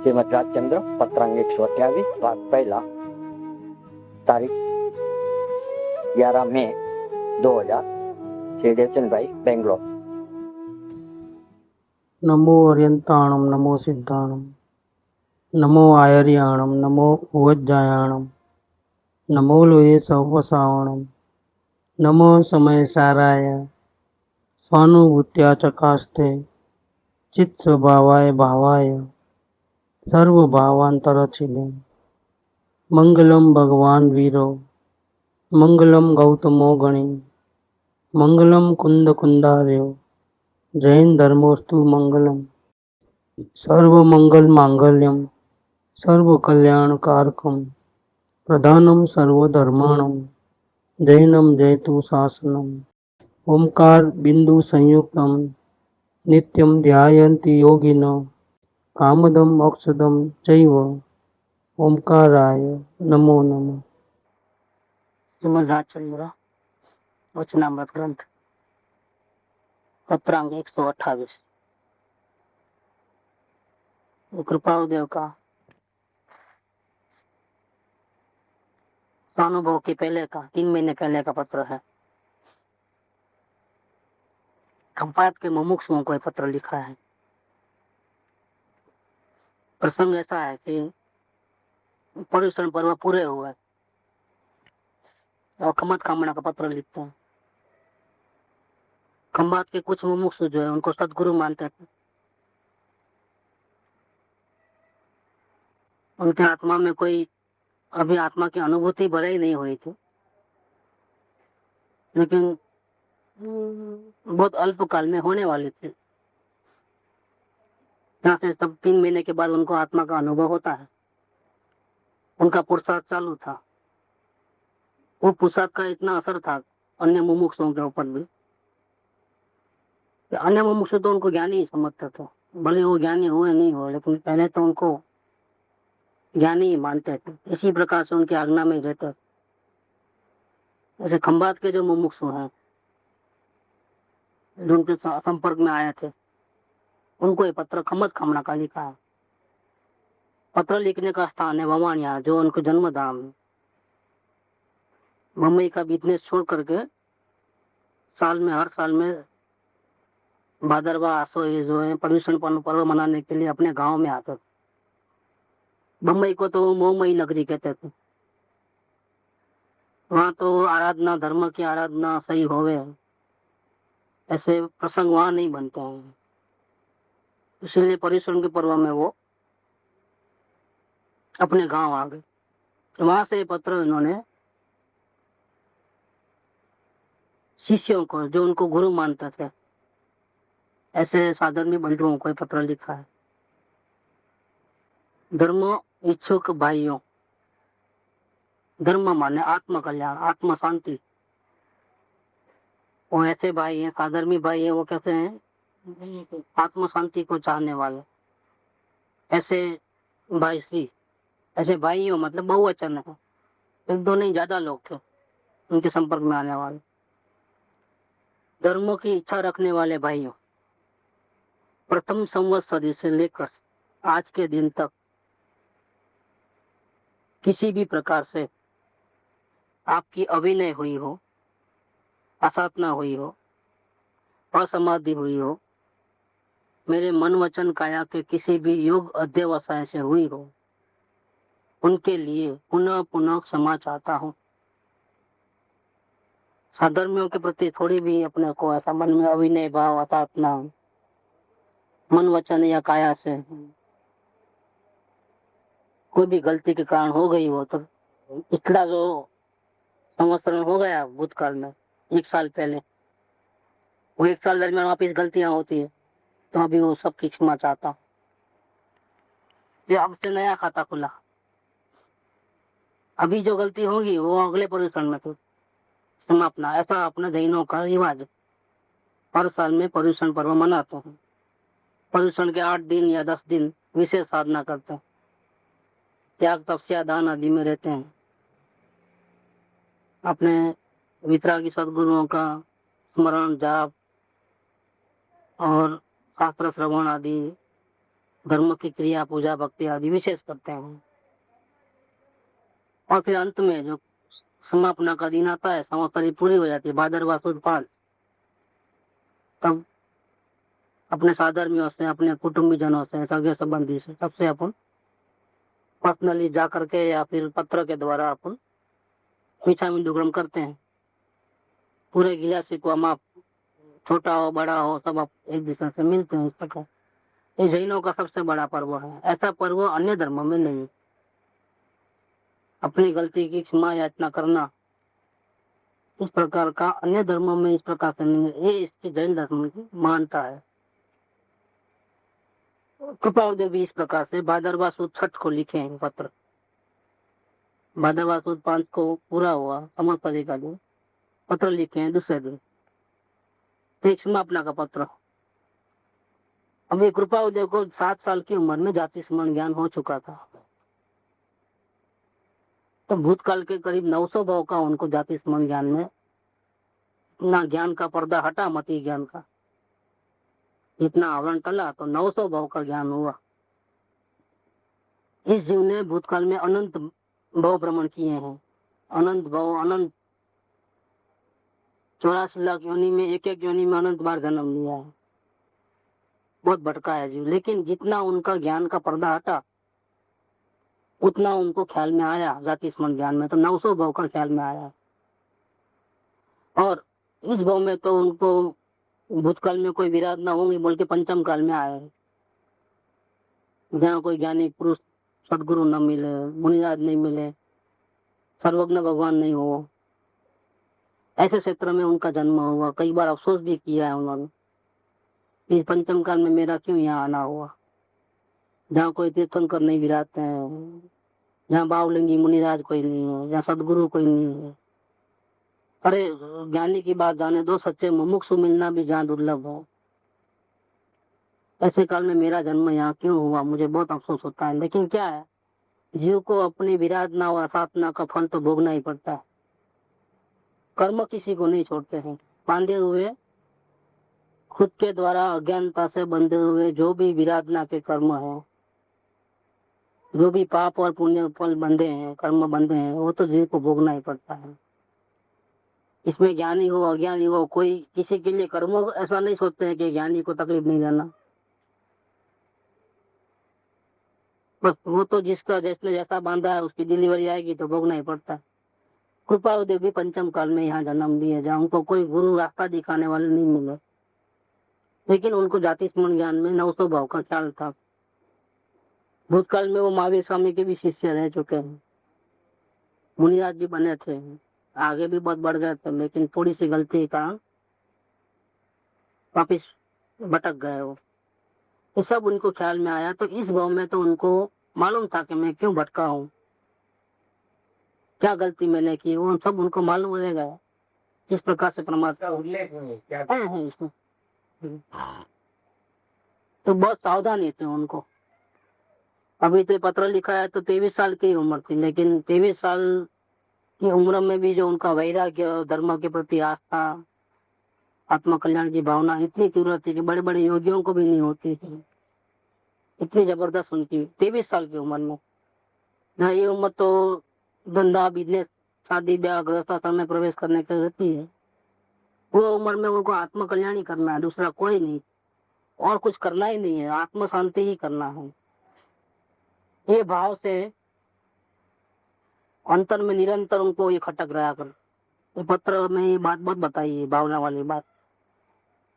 श्रीमद राजचंद्र पत्रांग 128 भाग पहला तारीख 11 मई 2000 श्री देवचंद भाई बेंगलोर। नमो अर्यंताणम नमो सिद्धाणम नमो आयर्याणम नमो उवज्जायाणम नमो लोये सवसावणम नमो समय साराय स्वानुभूत्या चकास्ते चित्त स्वभावाय भावाय सर्वभावांतरचिले मंगलम भगवान वीरो मंगलम गौतमो गणी मंगलम कुंद कुंदार्यो जैन धर्मोस्तु मंगलम सर्व मंगल मांगल्यम सर्व कल्याण कारकम प्रधानम सर्वधर्माणम जैनम जयतु शासनम ओंकार बिंदु संयुक्तम नित्यम ध्यायन्ति योगिनो कामदम मोक्षदम चैव ओंकाराय नमो नमः। श्रीमद राजचंद्र वचनामृत ग्रंथ पत्रांग 128 कृपादेव का अनुभव के पहले का 3 महीने पहले का पत्र है। खंपात के मुमुक्षुओं को पत्र लिखा है। प्रसंग ऐसा है कि पर्युषण पर्व पूरे हुए और खमत खामना का पत्र लिखते हैं। खंबात के कुछ मुमुक्षु जो है उनको सदगुरु मानते थे। उनके आत्मा में कोई अभी आत्मा की अनुभूति भले ही नहीं हुई थी, लेकिन बहुत अल्प काल में होने वाली थी। यहाँ से तब 3 महीने के बाद उनको आत्मा का अनुभव होता है। उनका पुरुषार्थ चालू था। वो पुरुषार्थ का इतना असर था अन्य मुमुक्षुओं के ऊपर भी, अन्य मुमुक्षु तो उनको ज्ञानी ही समझते थे। भले वो ज्ञानी हुए नहीं हुए, लेकिन पहले तो उनको ज्ञानी ही मानते थे। इसी प्रकार से उनकी आज्ञा में रहते थे। जैसे खंबात के जो मुमुक्षु हैं जो उनके संपर्क में आए थे, उनको ये पत्र खमत खामना का लिखा है। पत्र लिखने का स्थान है ववानिया, जो उनको जन्म धाम है। मुंबई का बिजनेस छोड़ करके हर साल में भादरवा आसो ये जो है पर्युषण पर्व मनाने के लिए अपने गांव में आते थे। मुंबई को तो मोहमयी नगरी कहते थे। वहां तो आराधना, धर्म की आराधना सही होवे, ऐसे प्रसंग वहां नहीं बनते हैं। इसलिए पर्युषण के पर्व में वो अपने गांव आ गए। वहां से पत्र इन्होंने शिष्यों को, जो उनको गुरु मानते थे, ऐसे साधर्मी बंधुओं को पत्र लिखा है। धर्म इच्छुक भाइयों, धर्म माने आत्म कल्याण, आत्म शांति। वो ऐसे भाई हैं, साधर्मी भाई हैं। वो कैसे हैं? आत्म शांति को चाहने वाले ऐसे भाई श्री, ऐसे भाइयों मतलब बहुवचन है, 1-2 नहीं, ज्यादा लोग थे उनके संपर्क में आने वाले। धर्मों की इच्छा रखने वाले भाइयों, प्रथम संवत्सरी से लेकर आज के दिन तक किसी भी प्रकार से आपकी अभिनय हुई हो, असाधना हुई हो, असमाधि हुई हो, मेरे मन वचन काया के किसी भी योग अध्यवसाय से हुई हो, उनके लिए पुनः पुनः क्षमा चाहता हूँ। साधर्मियों के प्रति थोड़ी भी अपने को ऐसा मन में अभिनय भाव, असाधना, मन वचन या काया से कोई भी गलती के कारण हो गई हो, तो पिछला जो संवत्सरण हो गया भूतकाल में 1 साल पहले, वो 1 साल दरमियान वापिस गलतियां होती है, तो अभी वो सबकी क्षमा चाहता हूँ। ये अब से नया खाता खुला। अभी जो गलती होगी वो अगले पर्युषण में तो समापना। ऐसा अपने जैनों का रिवाज, हर साल में पर्युषण पर्व मनाते हैं। पर्युषण के 8 दिन या 10 दिन विशेष साधना करते हैं, त्याग तपस्या दान आदि में रहते हैं। अपने वितरागी सदगुरुओं का स्मरण, जाप और शास्त्र श्रवण आदि धर्म की क्रिया, पूजा, भक्ति आदि विशेष करते हैं। और फिर अंत में जो समापना का दिन आता है, समाप्ति पूरी हो जाती है, भादरवा सुद 5, तब अपने साधर्मियों से, अपने कुटुंबीजनों से, सगे संबंधी से, सबसे अपन पर्सनली जा करके या फिर पत्र के द्वारा अपन मिच्छामीदुक्कड़म करते हैं। पूरे गिलासी को हम आप, छोटा हो बड़ा हो, सब आप एक दूसरे से मिलते हैं। इस प्रकार ये जैनों का सबसे बड़ा पर्व है। ऐसा पर्व अन्य धर्मों में नहीं। अपनी गलती की क्षमा याचना करना इस प्रकार का अन्य धर्मों में इस प्रकार से नहीं है। ये इसके जैन धर्म की मानता है। कृपादेव भी इस प्रकार से भादरवा सुद 6 को लिखे हैं पत्र। भादरवा सुद 5 को पूरा हुआ समाप्ति का दिन, पत्र लिखे हैं दूसरे दिन, एक समापना का पत्र। अभी कृपादेव को 7 साल की उम्र में जाति स्मरण ज्ञान हो चुका था। तो भूतकाल के करीब 900 भाव का उनको जाति स्मरण ज्ञान में इतना ज्ञान का पर्दा हटा, मति ज्ञान का इतना आवरण टला, तो 900 भाव का ज्ञान हुआ। इस जीव ने भूतकाल में अनंत भाव भ्रमण किए हैं। अनंत भाव, अनंत 84 लाख योनि में एक एक योनि में अनंत बार जन्म लिया है। बहुत भटका है जीव। लेकिन जितना उनका ज्ञान का पर्दा हटा उतना उनको ख्याल में आया जाति स्मरण ज्ञान में, तो 900 भाव का ख्याल में आया। और इस भाव में तो उनको भूतकाल में कोई विराट ना होंगे बोल के पंचम काल में आए, जहाँ कोई ज्ञानी पुरुष सदगुरु न मिले, मुनिराज नहीं मिले, सर्वज्ञ भगवान नहीं हो, ऐसे क्षेत्र में उनका जन्म हुआ। कई बार अफसोस भी किया है उन्होंने, इस पंचम काल में मेरा क्यों यहाँ आना हुआ, जहाँ कोई तीर्थंकर नहीं विराजते हैं, जहाँ बावलिंगी मुनिराज कोई नहीं है, जहाँ सदगुरु कोई नहीं है। अरे ज्ञानी की बात जाने दो, सच्चे मुमुक्षु मिलना भी जहाँ दुर्लभ हो, ऐसे काल में मेरा जन्म यहाँ क्यों हुआ, मुझे बहुत अफसोस होता है। लेकिन क्या है, जीव को अपनी विराधना और साधना का फल तो भोगना ही पड़ता है। कर्म किसी को नहीं छोड़ते हैं। बांधे हुए, खुद के द्वारा अज्ञानता से बंधे हुए जो भी विराधना के कर्म है, जो भी पाप और पुण्य फल बंधे हैं, कर्म बंधे हैं, वो तो जीव को भोगना ही पड़ता है। इसमें ज्ञानी हो अज्ञानी हो, कोई किसी के लिए कर्म ऐसा नहीं सोचते हैं कि ज्ञानी को तकलीफ नहीं देना। बस वो तो जिसका जिसने जैसा बांधा है उसकी डिलीवरी आएगी तो भोगना ही पड़ता है। कृपादेव भी पंचम काल में यहाँ जन्म दिए, जहाँ उनको कोई गुरु रास्ता दिखाने वाले नहीं मिले, लेकिन उनको जाति स्मरण ज्ञान में 900 भाव का ख्याल था। भूतकाल में वो महावीर स्वामी के भी शिष्य रह चुके हैं, मुनिराज भी बने थे, आगे भी बहुत बढ़ गए थे, लेकिन थोड़ी सी गलती के कारण वापिस भटक गए वो। ये सब उनको ख्याल में आया। तो इस भाव में तो उनको मालूम था कि मैं क्यों भटका हूँ, क्या गलती मैंने की, वो सब उनको मालूम रह गया। जिस प्रकार से परमात्मा उल्लेख है इसमें, तो बहुत सावधानी थे उनको। अभी तो पत्र लिखा है तो 23 साल की उम्र थी, लेकिन 23 साल की उम्र में भी जो उनका वैराग्य, धर्म के प्रति आस्था, आत्म कल्याण की भावना इतनी तीव्र थी कि बड़े बड़े योगियों को भी नहीं होती थी। इतनी जबरदस्त उनकी 23 साल की उम्र में। ना ये उम्र तो धंधा, बिजनेस, शादी ब्याह, गृहस्थाश्रम में प्रवेश करने की रहती है। वो उम्र में उनको आत्म कल्याण ही करना है, दूसरा कोई नहीं, और कुछ करना ही नहीं है, आत्म शांति ही करना है। ये भाव से अंतर में निरंतर उनको ये खटक रहा कर। ये पत्र में ये बात बहुत बताई है, भावना वाली बात।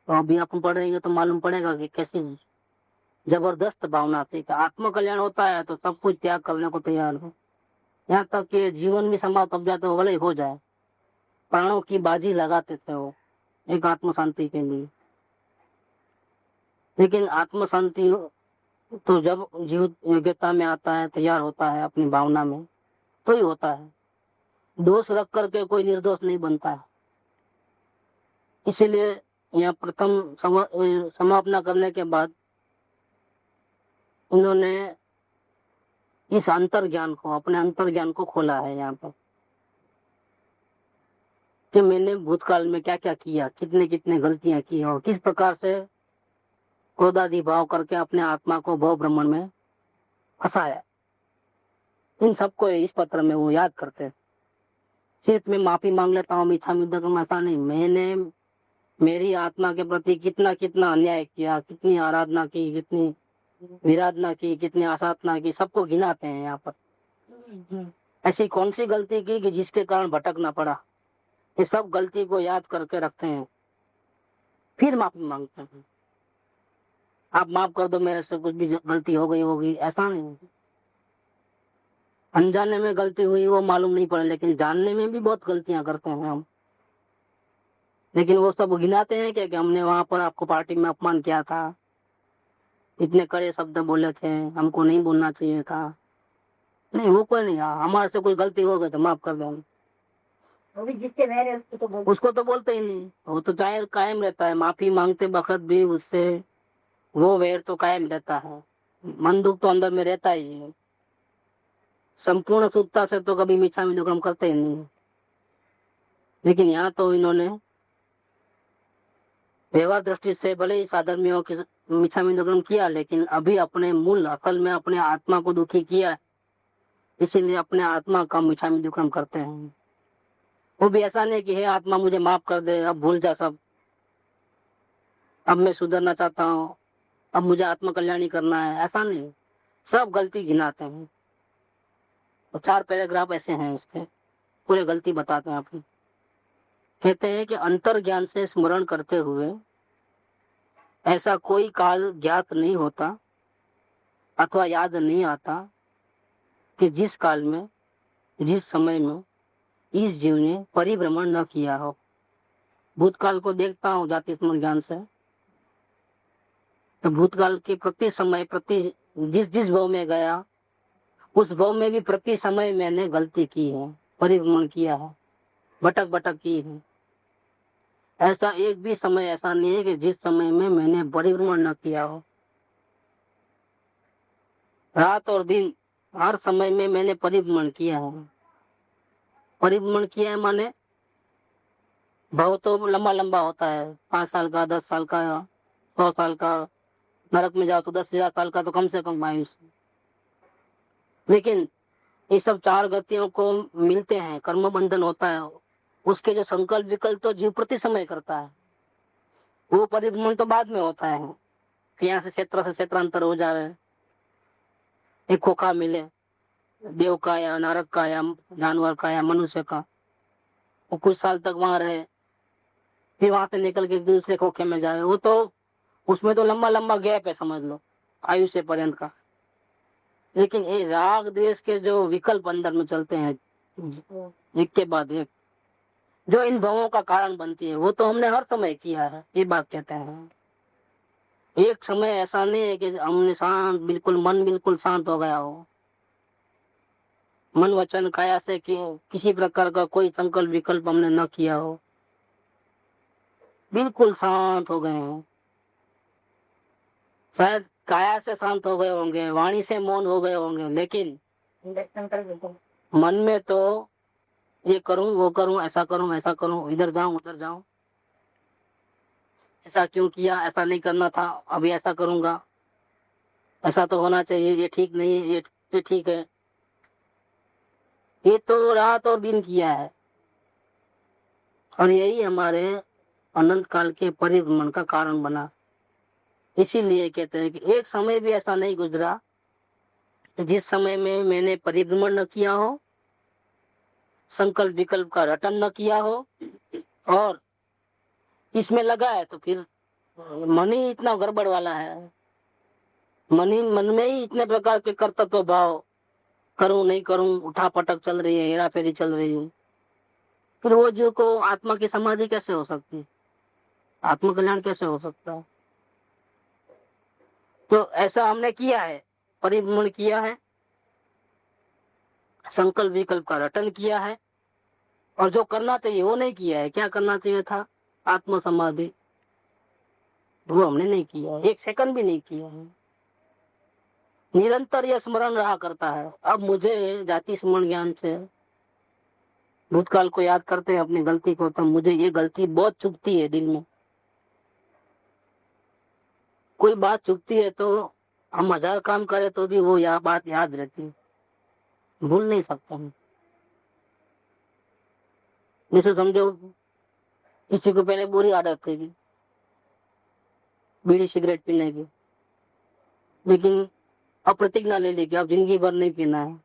तो अभी अपन पढ़ेंगे तो मालूम पड़ेगा कि कैसी जबरदस्त भावना थी कि आत्म कल्याण होता है तो सब कुछ त्याग करने को तैयार हो, यहाँ तक कि जीवन भी समाप्त हो जाए तो भले हो जाए, प्राणों की बाजी लगाते थे वो एक आत्म शांति के लिए। लेकिन आत्म शांति तो जब जीव योग्यता में आता है, तैयार होता है अपनी भावना में, तो ही होता है। दोष रख करके कोई निर्दोष नहीं बनता है। इसीलिए यहाँ प्रथम समापना करने के बाद उन्होंने इस अंतर ज्ञान को, अपने अंतर ज्ञान को खोला है यहाँ पर, कि मैंने भूतकाल में क्या क्या किया, कितने कितने गलतियां की और किस प्रकार से क्रोधादि भाव करके अपने आत्मा को भव ब्रह्मण में फंसाया। इन सबको इस पत्र में वो याद करते हैं। सिर्फ मैं माफी मांग लेता हूँ इच्छा में, ऐसा नहीं। मैंने मेरी आत्मा के प्रति कितना कितना अन्याय किया, कितनी आराधना की, कितनी विराधना की, कितनी आसाधना की, सबको गिनाते हैं यहाँ पर। ऐसी कौन सी गलती की कि जिसके कारण भटकना पड़ा, ये सब गलती को याद करके रखते हैं, फिर माफी मांगते हैं। आप माफ कर दो, मेरे से कुछ भी गलती हो गई होगी, ऐसा नहीं। अनजाने में गलती हुई वो मालूम नहीं पड़े, लेकिन जानने में भी बहुत गलतियां करते हैं हम। लेकिन वो सब गिनाते हैं कि हमने वहां पर आपको पार्टी में अपमान किया था, इतने कड़े शब्द बोले थे, हमको नहीं बोलना चाहिए था। नहीं, वो कोई नहीं। हमारे से कोई गलती हो गई तो माफ कर दो। जिससे वैर उसको तो बोलते ही नहीं, वो तो चाहे कायम रहता है। माफी मांगते वक्त भी उससे वो वैर तो कायम रहता है, मन दुख तो अंदर में रहता ही है। संपूर्ण शुद्धता से तो कभी मीठा में दुख करते ही नहीं। लेकिन यहाँ तो इन्होंने व्यवहार दृष्टि से भले ही साधर्मियों के मीठा में दुख किया, लेकिन अभी अपने मूल असल में अपने आत्मा को दुखी किया, इसीलिए अपने आत्मा का मीठा में दुख करते हैं। वो भी ऐसा नहीं कि हे आत्मा मुझे माफ कर दे, अब भूल जा सब, अब मैं सुधरना चाहता हूँ, अब मुझे आत्म कल्याणी करना है, ऐसा नहीं। सब गलती गिनाते हैं। तो 4 पैराग्राफ ऐसे हैं इसके, पूरे गलती बताते हैं आपकी। कहते हैं कि अंतर ज्ञान से स्मरण करते हुए ऐसा कोई काल ज्ञात नहीं होता अथवा याद नहीं आता कि जिस काल में, जिस समय में इस जीव ने परिभ्रमण न किया हो। भूतकाल को देखता हूँ जाति स्मरण ज्ञान से, तो भूतकाल के प्रति समय, प्रति जिस जिस भाव में गया, उस भाव में भी प्रति समय मैंने गलती की है, परिभ्रमण किया है, भटक भटक की है। ऐसा एक भी समय ऐसा नहीं है कि जिस समय में मैंने परिभ्रमण न किया हो। रात और दिन हर समय में मैंने परिभ्रमण किया है। परिभ्रमण किया है माने भाव तो लंबा लंबा होता है, 5 साल का, 10 साल का, 100 साल का। नरक में जाओ तो 10,000 साल का तो कम से कम आयुष्य। लेकिन ये सब 4 गतियों को मिलते हैं, कर्म बंधन होता है, उसके जो संकल्प विकल्प तो जीव प्रति समय करता है। वो परिभ्रमण तो बाद में होता है कि यहाँ से क्षेत्रांतर हो जाए, एक खोखा मिले, देव का या नरक का या जानवर का या मनुष्य का, वो कुछ साल तक वहां रहे, फिर वहां से निकल के दूसरे खोखे में जाए। वो तो उसमें तो लंबा लंबा गैप है, समझ लो, आयुष्य पर्यंत का। लेकिन ये राग द्वेष के जो विकल्प अंदर में चलते हैं एक के बाद एक, जो इन भावों का कारण बनती है, वो तो हमने हर समय किया है। ये बात कहते हैं। एक समय ऐसा नहीं है कि हमने शांत, बिल्कुल मन बिल्कुल शांत हो गया हो, मन वचन काया से कि किसी प्रकार का कोई संकल्प विकल्प हमने न किया हो, बिल्कुल शांत हो गए हैं। शायद काया से शांत हो गए होंगे, वाणी से मौन हो गए होंगे, लेकिन मन में तो ये करूं, वो करूं, ऐसा करूं, ऐसा करूं, इधर जाऊं, उधर जाऊं, ऐसा क्यों किया, ऐसा नहीं करना था, अभी ऐसा करूंगा, ऐसा तो होना चाहिए, ये ठीक नहीं है, ये ठीक है। ये तो रात और दिन किया है, और यही हमारे अनंत काल के परिभ्रमण का कारण बना। इसीलिए कहते हैं कि एक समय भी ऐसा नहीं गुजरा जिस समय में मैंने परिभ्रमण न किया हो, संकल्प विकल्प का रटन न किया हो, और इसमें लगा है तो फिर मन ही इतना गड़बड़ वाला है। मन में ही इतने प्रकार के कर्तव्य भाव, करूं नहीं करूं, उठा पटक चल रही है, हेरा फेरी चल रही है। फिर वो जीव को आत्मा की समाधि कैसे हो सकती है, आत्म कल्याण कैसे हो सकता है? तो ऐसा हमने किया है, परिभ्रमण किया है, संकल्प विकल्प का रटन किया है, और जो करना चाहिए वो नहीं किया है। क्या करना चाहिए था? आत्म समाधि, वो हमने नहीं किया है, 1 सेकंड भी नहीं किया है। निरंतर यह स्मरण रहा करता है। अब मुझे जाति स्मरण ज्ञान से भूतकाल को याद करते हैं अपनी गलती को, तो मुझे ये गलती बहुत चुभती है दिल में, कोई बात चुकती है तो हम 1000 काम करें तो भी वो बात याद रहती है, भूल नहीं सकता हूँ। जैसे समझो किसी को पहले बुरी आदत थी बीड़ी सिगरेट पीने की, लेकिन अब प्रतिज्ञा ले ली कि अब जिंदगी भर नहीं पीना है,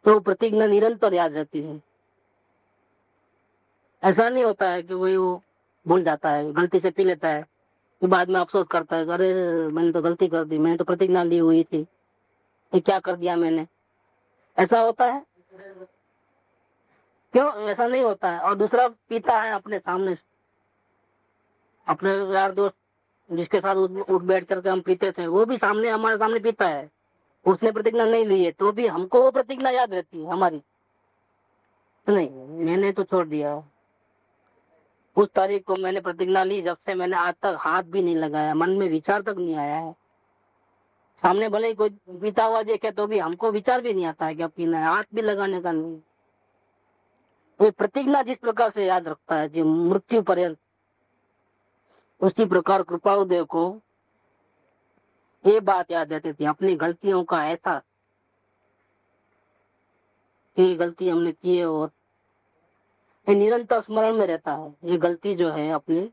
तो प्रतिज्ञा निरंतर याद रहती है। ऐसा नहीं होता है कि वो भूल जाता है, गलती से पी लेता है, फिर बाद में अफसोस करता है, अरे मैंने तो गलती कर दी, मैंने तो प्रतिज्ञा ली हुई थी, ये क्या कर दिया मैंने। ऐसा होता है क्यों? ऐसा नहीं होता है। और दूसरा पीता है अपने सामने, अपने यार दोस्त जिसके साथ उठ बैठ करके हम पीते थे, वो भी सामने हमारे सामने पीता है, उसने प्रतिज्ञा नहीं ली है, तो भी हमको वो प्रतिज्ञा याद रहती है हमारी। नहीं, मैंने तो छोड़ दिया, उस तारीख को मैंने प्रतिज्ञा ली, जब से मैंने आज तक हाथ भी नहीं लगाया, मन में विचार तक नहीं आया है। सामने भले ही कोई पीता हुआ देखे तो भी हमको विचार भी नहीं आता है कि अब पीना है, हाथ भी लगाने का नहीं। वो प्रतिज्ञा जिस प्रकार से याद रखता है जो मृत्यु पर्यंत, उसी प्रकार कृपालुदेव को ये बात याद रहती थी, अपनी गलतियों का एहसास, ये गलती हमने की है, और ये निरंतर स्मरण में रहता है। ये गलती जो है अपनी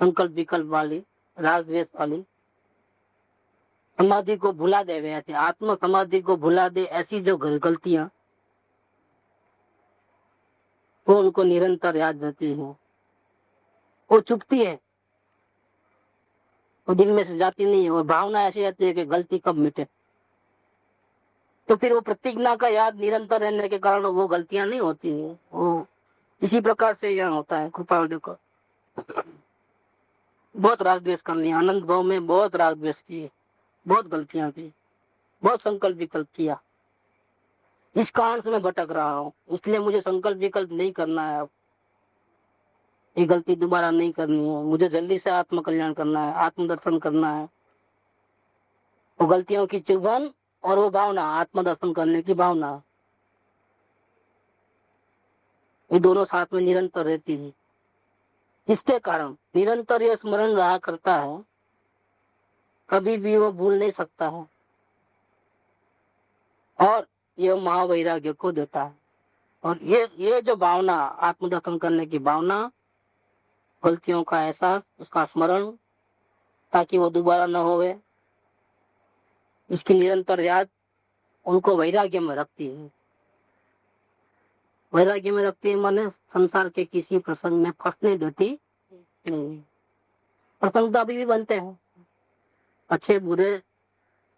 संकल्प विकल्प वाली, राग द्वेष वाली, समाधि को भुला दे, ऐसे आत्म समाधि को भुला दे, ऐसी जो गलतियां वो उनको निरंतर याद रहती है, वो चुकती है, वो दिल में से जाती नहीं है, और भावना ऐसी रहती है कि गलती कब मिटे। तो फिर वो प्रतिज्ञा का याद निरंतर रहने के कारण वो गलतियां नहीं होती है। वो इसी प्रकार से यहाँ होता है कृपालुदेव को। बहुत राग द्वेष कर लिया, आनंद भाव में बहुत राग द्वेष किए, बहुत गलतियां की, बहुत संकल्प विकल्प किया, इस कारण से मैं भटक रहा हूँ, इसलिए मुझे संकल्प विकल्प नहीं करना है, अब ये गलती दोबारा नहीं करनी है, मुझे जल्दी से आत्म कल्याण करना है, आत्म दर्शन करना है। वो गलतियों की चुभन और वो भावना, आत्म दर्शन करने की भावना, ये दोनों साथ में निरंतर रहती है। इसके कारण निरंतर ये स्मरण रहा करता है, कभी भी वो भूल नहीं सकता है, और ये महावैराग्य को देता है। और ये जो भावना, आत्मदर्शन करने की भावना, गलतियों का एहसास, उसका स्मरण, ताकि वो दोबारा न होवे, इसकी निरंतर याद उनको वैराग्य में रखती है। वैराग्य में रखती है माने संसार के किसी प्रसंग में फंसने देती नहीं। प्रसंग तो अभी भी बनते हैं, अच्छे बुरे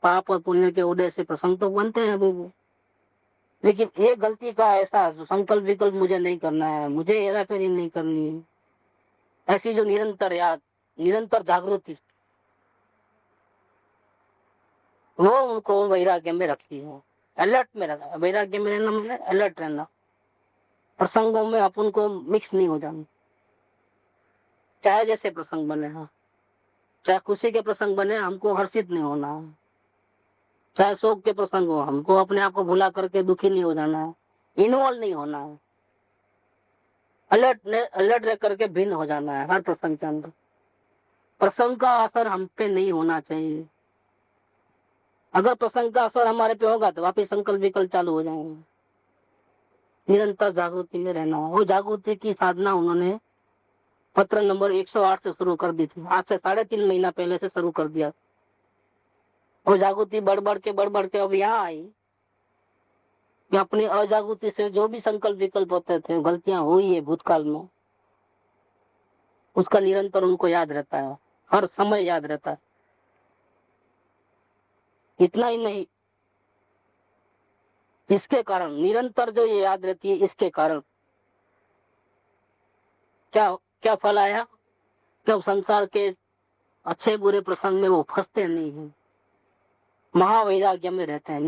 पाप और पुण्य के उदय से प्रसंग तो बनते हैं अभी भी, लेकिन एक गलती का एहसास, संकल्प विकल्प मुझे नहीं करना है, मुझे हेराफेरी नहीं करनी है, ऐसी जो निरंतर याद, निरंतर जागृति, वो उनको वैराग्य में रखती है, अलर्ट में रखा। वैराग्य में रहना मतलब अलर्ट रहना, प्रसंगों में अपन को मिक्स नहीं हो जाना, चाहे जैसे प्रसंग बने, हाँ, चाहे खुशी के प्रसंग बने, हमको हर्षित नहीं होना है, चाहे शोक के प्रसंग हो, हमको अपने आप को भुला करके दुखी नहीं हो जाना है, इन्वॉल्व नहीं होना है, अलर्ट रह करके भिन्न हो जाना है हर प्रसंग के अंदर। प्रसंग का असर हम पे नहीं होना चाहिए, अगर प्रसंग का असर हमारे पे होगा तो वापिस संकल्प विकल्प चालू हो जाएंगे। निरंतर जागृति में रहना, वो जागृति की साधना उन्होंने पत्र नंबर 108 से शुरू कर दी थी, आज से 3.5 महीना पहले से शुरू कर दिया। वो जागृति बढ़ बढ़ के अब यहाँ आई कि अपनी अजागृति से जो भी संकल्प विकल्प होते थे, गलतियां हुई है भूतकाल में, उसका निरंतर उनको याद रहता है, हर समय याद रहता है। इतना ही नहीं, इसके कारण निरंतर जो ये याद रहती है, इसके कारण क्या क्या फल आया कि अब संसार के अच्छे बुरे प्रसंग में वो फंसते नहीं है, महावैराग्य में रहते हैं,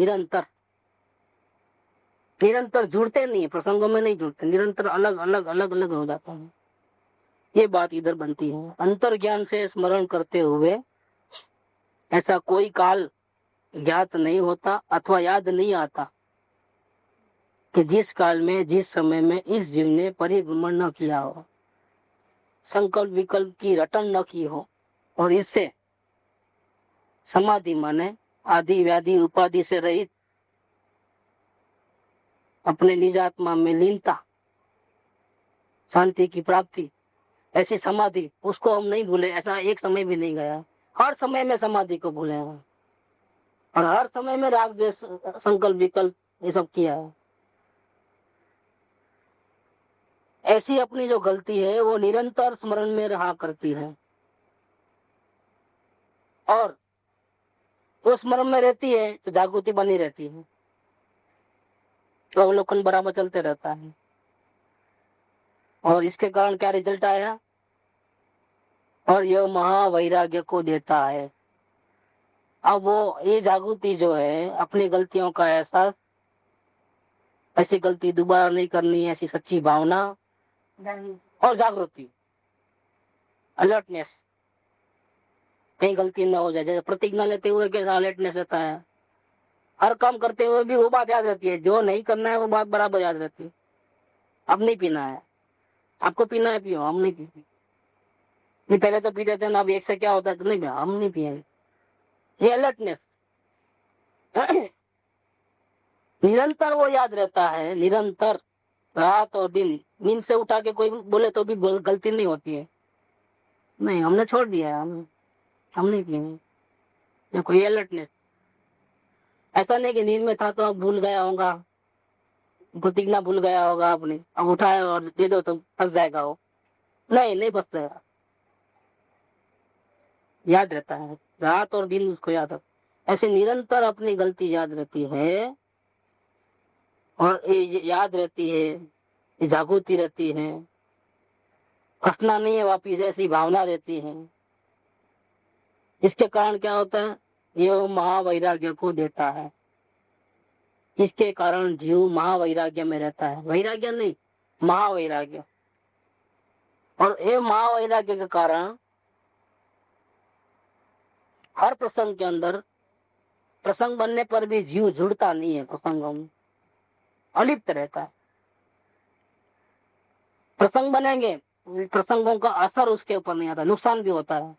निरंतर जुड़ते नहीं है, प्रसंगों में नहीं जुड़ते, निरंतर अलग अलग हो जाता है। ये बात इधर बनती है। अंतर ज्ञान से स्मरण करते हुए ऐसा कोई काल ज्ञात नहीं होता अथवा याद नहीं आता कि जिस काल में, जिस समय में इस जीव ने परिभ्रमण न किया हो। संकल्प विकल्प की रटन न की हो, और इससे समाधि माने आदि व्याधि उपाधि से रहित अपने निज आत्मा में लीनता, शांति की प्राप्ति, ऐसी समाधि, उसको हम नहीं भूले। ऐसा एक समय भी नहीं गया, हर समय में समाधि को भूले हैं और हर समय में राग द्वेष संकल्प विकल्प ये सब किया है। ऐसी अपनी जो गलती है वो निरंतर स्मरण में रहा करती है और वो स्मरण में रहती है तो जागृति बनी रहती है, तो अवलोकन बराबर चलते रहता है। और इसके कारण क्या रिजल्ट आया, और यह महावैराग्य को देता है। अब वो ये जागृति जो है अपनी गलतियों का एहसास, ऐसी गलती दोबारा नहीं करनी, ऐसी सच्ची भावना और जागृति, अलर्टनेस, कहीं गलती ना हो जाए। जैसे प्रतिज्ञा लेते हुए कैसा अलर्टनेस रहता है, हर काम करते हुए भी वो बात याद रहती है, जो नहीं करना है वो बात बराबर याद रहती है। अब नहीं पीना है, आपको पीना है पियो, हम नहीं पीते। नहीं पहले तो पीते थे ना, अब एक से क्या होता है तो नहीं पिया, हम नहीं पिएंगे। ये अलर्टनेस निरंतर वो याद रहता है, निरंतर रात और दिन। नींद से उठा के कोई बोले तो भी गलती नहीं होती है, नहीं हमने छोड़ दिया है, हम नहीं पिएंगे। देखो ये अलर्टनेस, ऐसा नहीं कि नींद में था तो अब भूल गया होगा, प्रतिज्ञा भूल गया होगा आपने, अब उठाए और दे दो तो फंस जाएगा वो, नहीं फंस जाएगा, याद रहता है रात और दिन, उसको याद है। ऐसे निरंतर अपनी गलती याद रहती है और ये याद रहती है, ये जागृति रहती है, फंसना नहीं है वापिस, ऐसी भावना रहती है। इसके कारण क्या होता है, ये महावैराग्य को देता है। इसके कारण जीव महावैराग्य में रहता है, वैराग्य नहीं, महावैराग्य। और ये महावैराग्य के कारण हर प्रसंग के अंदर, प्रसंग बनने पर भी जीव जुड़ता नहीं है, प्रसंगों में अलिप्त रहता है। प्रसंग बनेंगे, प्रसंगों का असर उसके ऊपर नहीं आता, नुकसान भी होता है,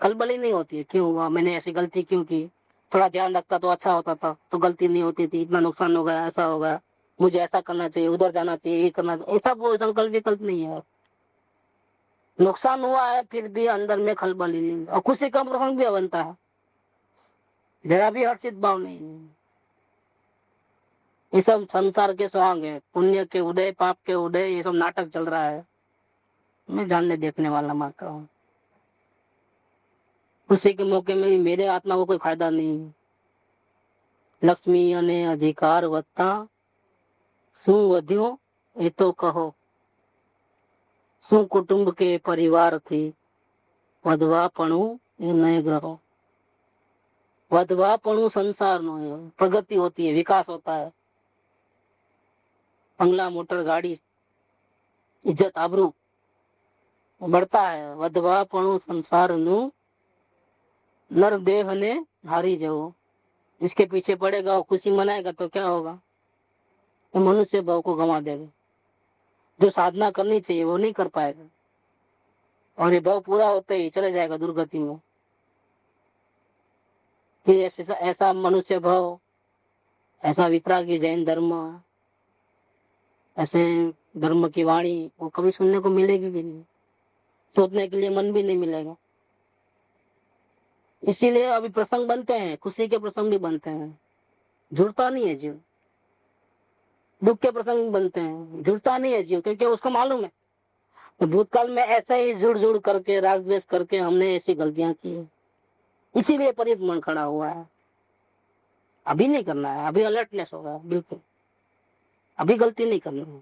खलबली नहीं होती है, क्यों हुआ, मैंने ऐसी गलती क्यों की, थोड़ा ध्यान रखता तो अच्छा होता था, तो गलती नहीं होती थी, इतना नुकसान हो गया, ऐसा हो गया, मुझे ऐसा करना चाहिए, उधर जाना चाहिए, ये करना चाहिए, ऐसा वो संकल्प विकल्प नहीं है। नुकसान हुआ है फिर भी अंदर में खलबली नहीं, और खुशी का प्रसंग भी बनता है, जरा भी हर्षित भाव नहीं है। ये सब संसार के स्वांग है, पुण्य के उदय पाप के उदय, ये सब नाटक चल रहा है, मैं जानने देखने वाला मात्र हूँ। खुशी के मौके में भी मेरे आत्मा को कोई फायदा नहीं। लक्ष्मी अने अधिकार वत्ता શું વધ્યો એ તો કહો, શું કુટુંબ કે પરિવાર थी વધવાપણું એ નય ગ્રहो। વધવાપણું संसार नो है, प्रगति होती है, विकास होता है, बंगला मोटर गाड़ी इज्जत आबरू बढ़ता है। વધવાપણું संसार नु नर देह ने हारी जाओ, इसके पीछे पड़ेगा और खुशी मनाएगा तो क्या होगा, तो मनुष्य भाव को गंवा देगा, जो साधना करनी चाहिए वो नहीं कर पाएगा, और ये भाव पूरा होते ही चले जाएगा दुर्गति में। फिर ऐसा मनुष्य भाव, ऐसा वितरागी जैन धर्म, ऐसे धर्म की वाणी वो कभी सुनने को मिलेगी भी नहीं, सोचने के लिए मन भी नहीं मिलेगा। इसीलिए अभी प्रसंग बनते हैं, खुशी के प्रसंग भी बनते हैं, जुड़ता नहीं है जीव, दुख के प्रसंग भी बनते हैं, जुड़ता नहीं है जीव, क्योंकि उसको मालूम है तो भूतकाल में ऐसे ही जुड़ करके राग द्वेष करके हमने ऐसी गलतियां की है, इसीलिए परित मन खड़ा हुआ है। अभी नहीं करना है, अभी अलर्टनेस होगा, बिल्कुल अभी गलती नहीं करनी है।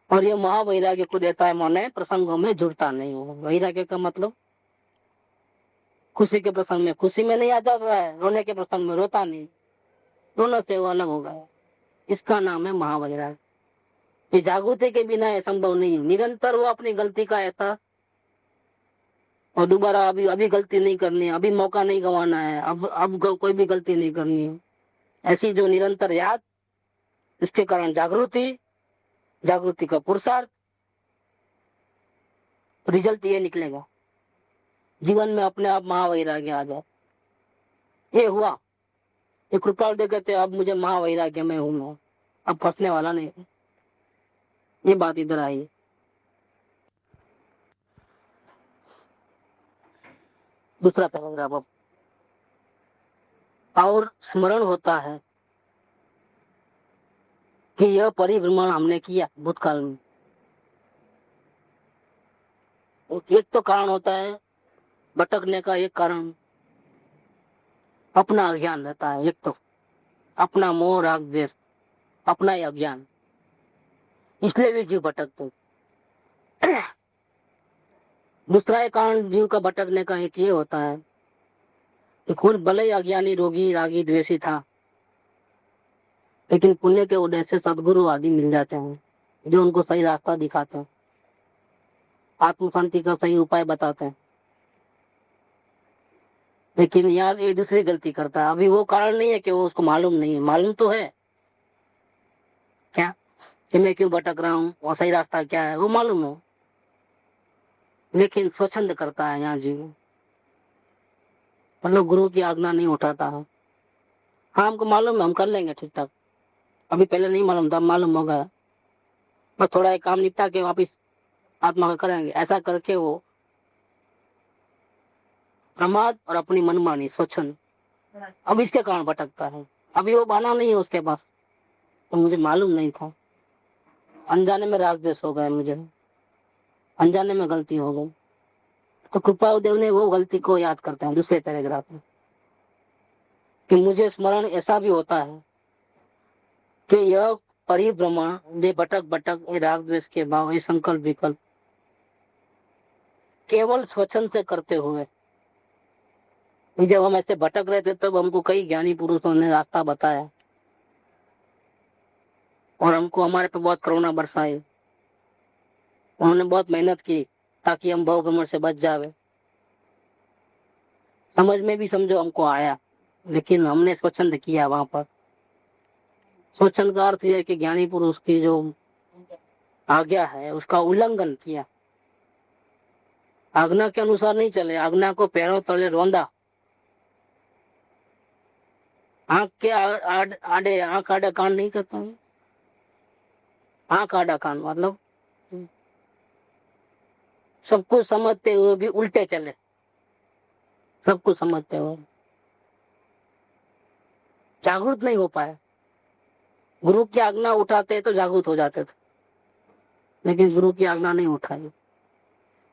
और ये महावैराग्य को देता है, माने प्रसंगों में जुड़ता नहीं हो। वैराग्य का मतलब खुशी के प्रसंग में खुशी में नहीं आ जाता है, रोने के प्रसंग में रोता नहीं, दोनों से वो अलग हो गया, इसका नाम है महावैराग्य। ये जागृति के बिना ये संभव नहीं है। निरंतर वो अपनी गलती का एहसास, और दोबारा अभी गलती नहीं करनी है, अभी मौका नहीं गंवाना है, अब कोई भी गलती नहीं करनी है, ऐसी जो निरंतर याद, इसके कारण जागृति का पुरुषार्थ, रिजल्ट ये निकलेगा, जीवन में अपने आप महावैराग्य आ जाए। ये हुआ, ये कृपाल दे कहते अब मुझे महावैराग्य में हूं मैं, अब फंसने वाला नहीं। ये बात इधर आई। दूसरा पैराग्राफ अब, और स्मरण होता है कि यह परिभ्रमण हमने किया भूतकाल में। एक तो कारण होता है भटकने का, एक कारण अपना अज्ञान रहता है। एक तो अपना मोह राग द्वेष, अपना ही अज्ञान, इसलिए भी जीव भटकते। दूसरा एक कारण जीव का भटकने का एक ये होता है कि खुद भले ही अज्ञानी, रोगी, रागी, द्वेषी था, लेकिन पुण्य के उदय से सदगुरु आदि मिल जाते हैं जो उनको सही रास्ता दिखाते हैं, आत्म शांति का सही उपाय बताते हैं। लेकिन यार ये दूसरी गलती करता है। अभी वो कारण नहीं है कि वो उसको मालूम नहीं है, मालूम तो है क्या कि मैं क्यों भटक रहा हूँ और सही रास्ता क्या है, वो मालूम है, लेकिन स्वच्छंद करता है यहाँ जीव, मतलब गुरु की आज्ञा नहीं उठाता है। हाँ हमको मालूम है, हम कर लेंगे ठीक ठाक, अभी पहले नहीं मालूम था, मालूम हो गया, बस थोड़ा एक काम निपटा के वापिस आत्मा का करेंगे। ऐसा करके वो प्रमाद और अपनी मनमानी स्वच्छंद, अब इसके कारण भटकता है। अभी वो बहाना नहीं है उसके पास, तो मुझे मालूम नहीं था, अनजाने में राग द्वेष हो गए, मुझे अनजाने में गलती हो गई। तो कृपा देव ने वो गलती को याद करते हैं दूसरे पैराग्राफ में कि मुझे स्मरण ऐसा भी होता है कि यह परिभ्रमण, ये भटक भटक, ये राग द्वेष के भाव, ये संकल्प विकल्प केवल स्वच्छंद से करते हुए, जब हम ऐसे भटक रहे थे तब हमको कई ज्ञानी पुरुषों ने रास्ता बताया और हमको हमारे पे बहुत करुणा बरसाई। उन्होंने बहुत मेहनत की ताकि हम भव भ्रमण से बच जावे। समझ में भी समझो हमको आया, लेकिन हमने स्वच्छंद किया। वहां पर स्वच्छंद का अर्थ यह है कि ज्ञानी पुरुष की जो आज्ञा है उसका उल्लंघन किया, आज्ञा के अनुसार नहीं चले, आज्ञा को पैरों तले रौंदा, आंख के आड़े आंख आड़ा कान नहीं करता है, आंख आड़ा कान मतलब सब कुछ समझते हुए भी उल्टे चले, सब कुछ समझते हुए जागरूक नहीं हो पाए। गुरु की आज्ञा उठाते तो जागरूक हो जाते थे, लेकिन गुरु की आज्ञा नहीं उठाई,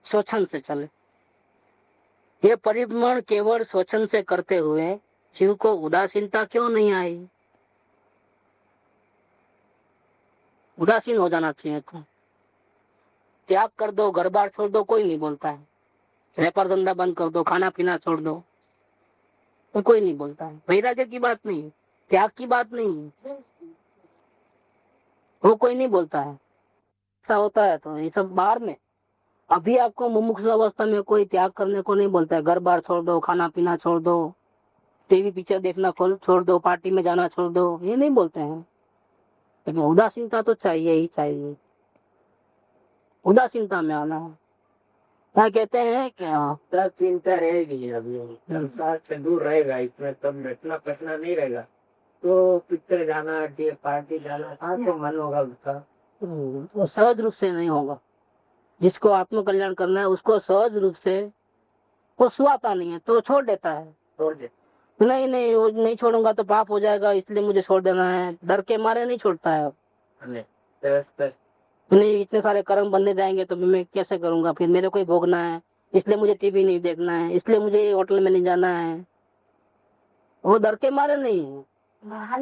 स्वच्छंद से चले। ये परिभ्रमण केवल स्वच्छंद से करते हुए शिव को उदासीनता क्यों नहीं आई? उदासीन हो जाना चाहिए था। त्याग कर दो, घर बार छोड़ दो, कोई नहीं बोलता है। व्यापार धंधा बंद कर दो, खाना पीना छोड़ दो, तो कोई नहीं बोलता है। वैराग्य की बात नहीं, त्याग की बात नहीं, वो कोई नहीं बोलता है। ऐसा होता है तो ये सब बाहर में। अभी आपको मुमुक्षु अवस्था में कोई त्याग करने को नहीं बोलता है। घर बार छोड़ दो, खाना पीना छोड़ दो, टीवी पिक्चर देखना छोड़ दो, पार्टी में जाना छोड़ दो, ये नहीं बोलते हैं। लेकिन उदासीनता तो चाहिए ही चाहिए, उदासीनता में आना है। क्या कहते हैं क्या चिंता रहेगी, अभी संसार से दूर रहेगा, इसमें तब बैठना बैठना नहीं रहेगा, तो पिक्चर जाना, पार्टी जाना, कहाँ से मन होगा उसका? वो सहज रूप से नहीं होगा। जिसको आत्म कल्याण करना है उसको सहज रूप से वो सुहाता नहीं है तो छोड़ देता है। छोड़ दे, नहीं नहीं, वो नहीं छोड़ूंगा तो पाप हो जाएगा, इसलिए मुझे छोड़ देना है, डर के मारे नहीं छोड़ता है। नहीं, इतने सारे कर्म बनने जाएंगे तो मैं कैसे करूंगा, फिर मेरे को ही भोगना है, इसलिए मुझे टीवी नहीं देखना है, इसलिए मुझे होटल में नहीं जाना है। वो डर के मारे नहीं है। हाँ,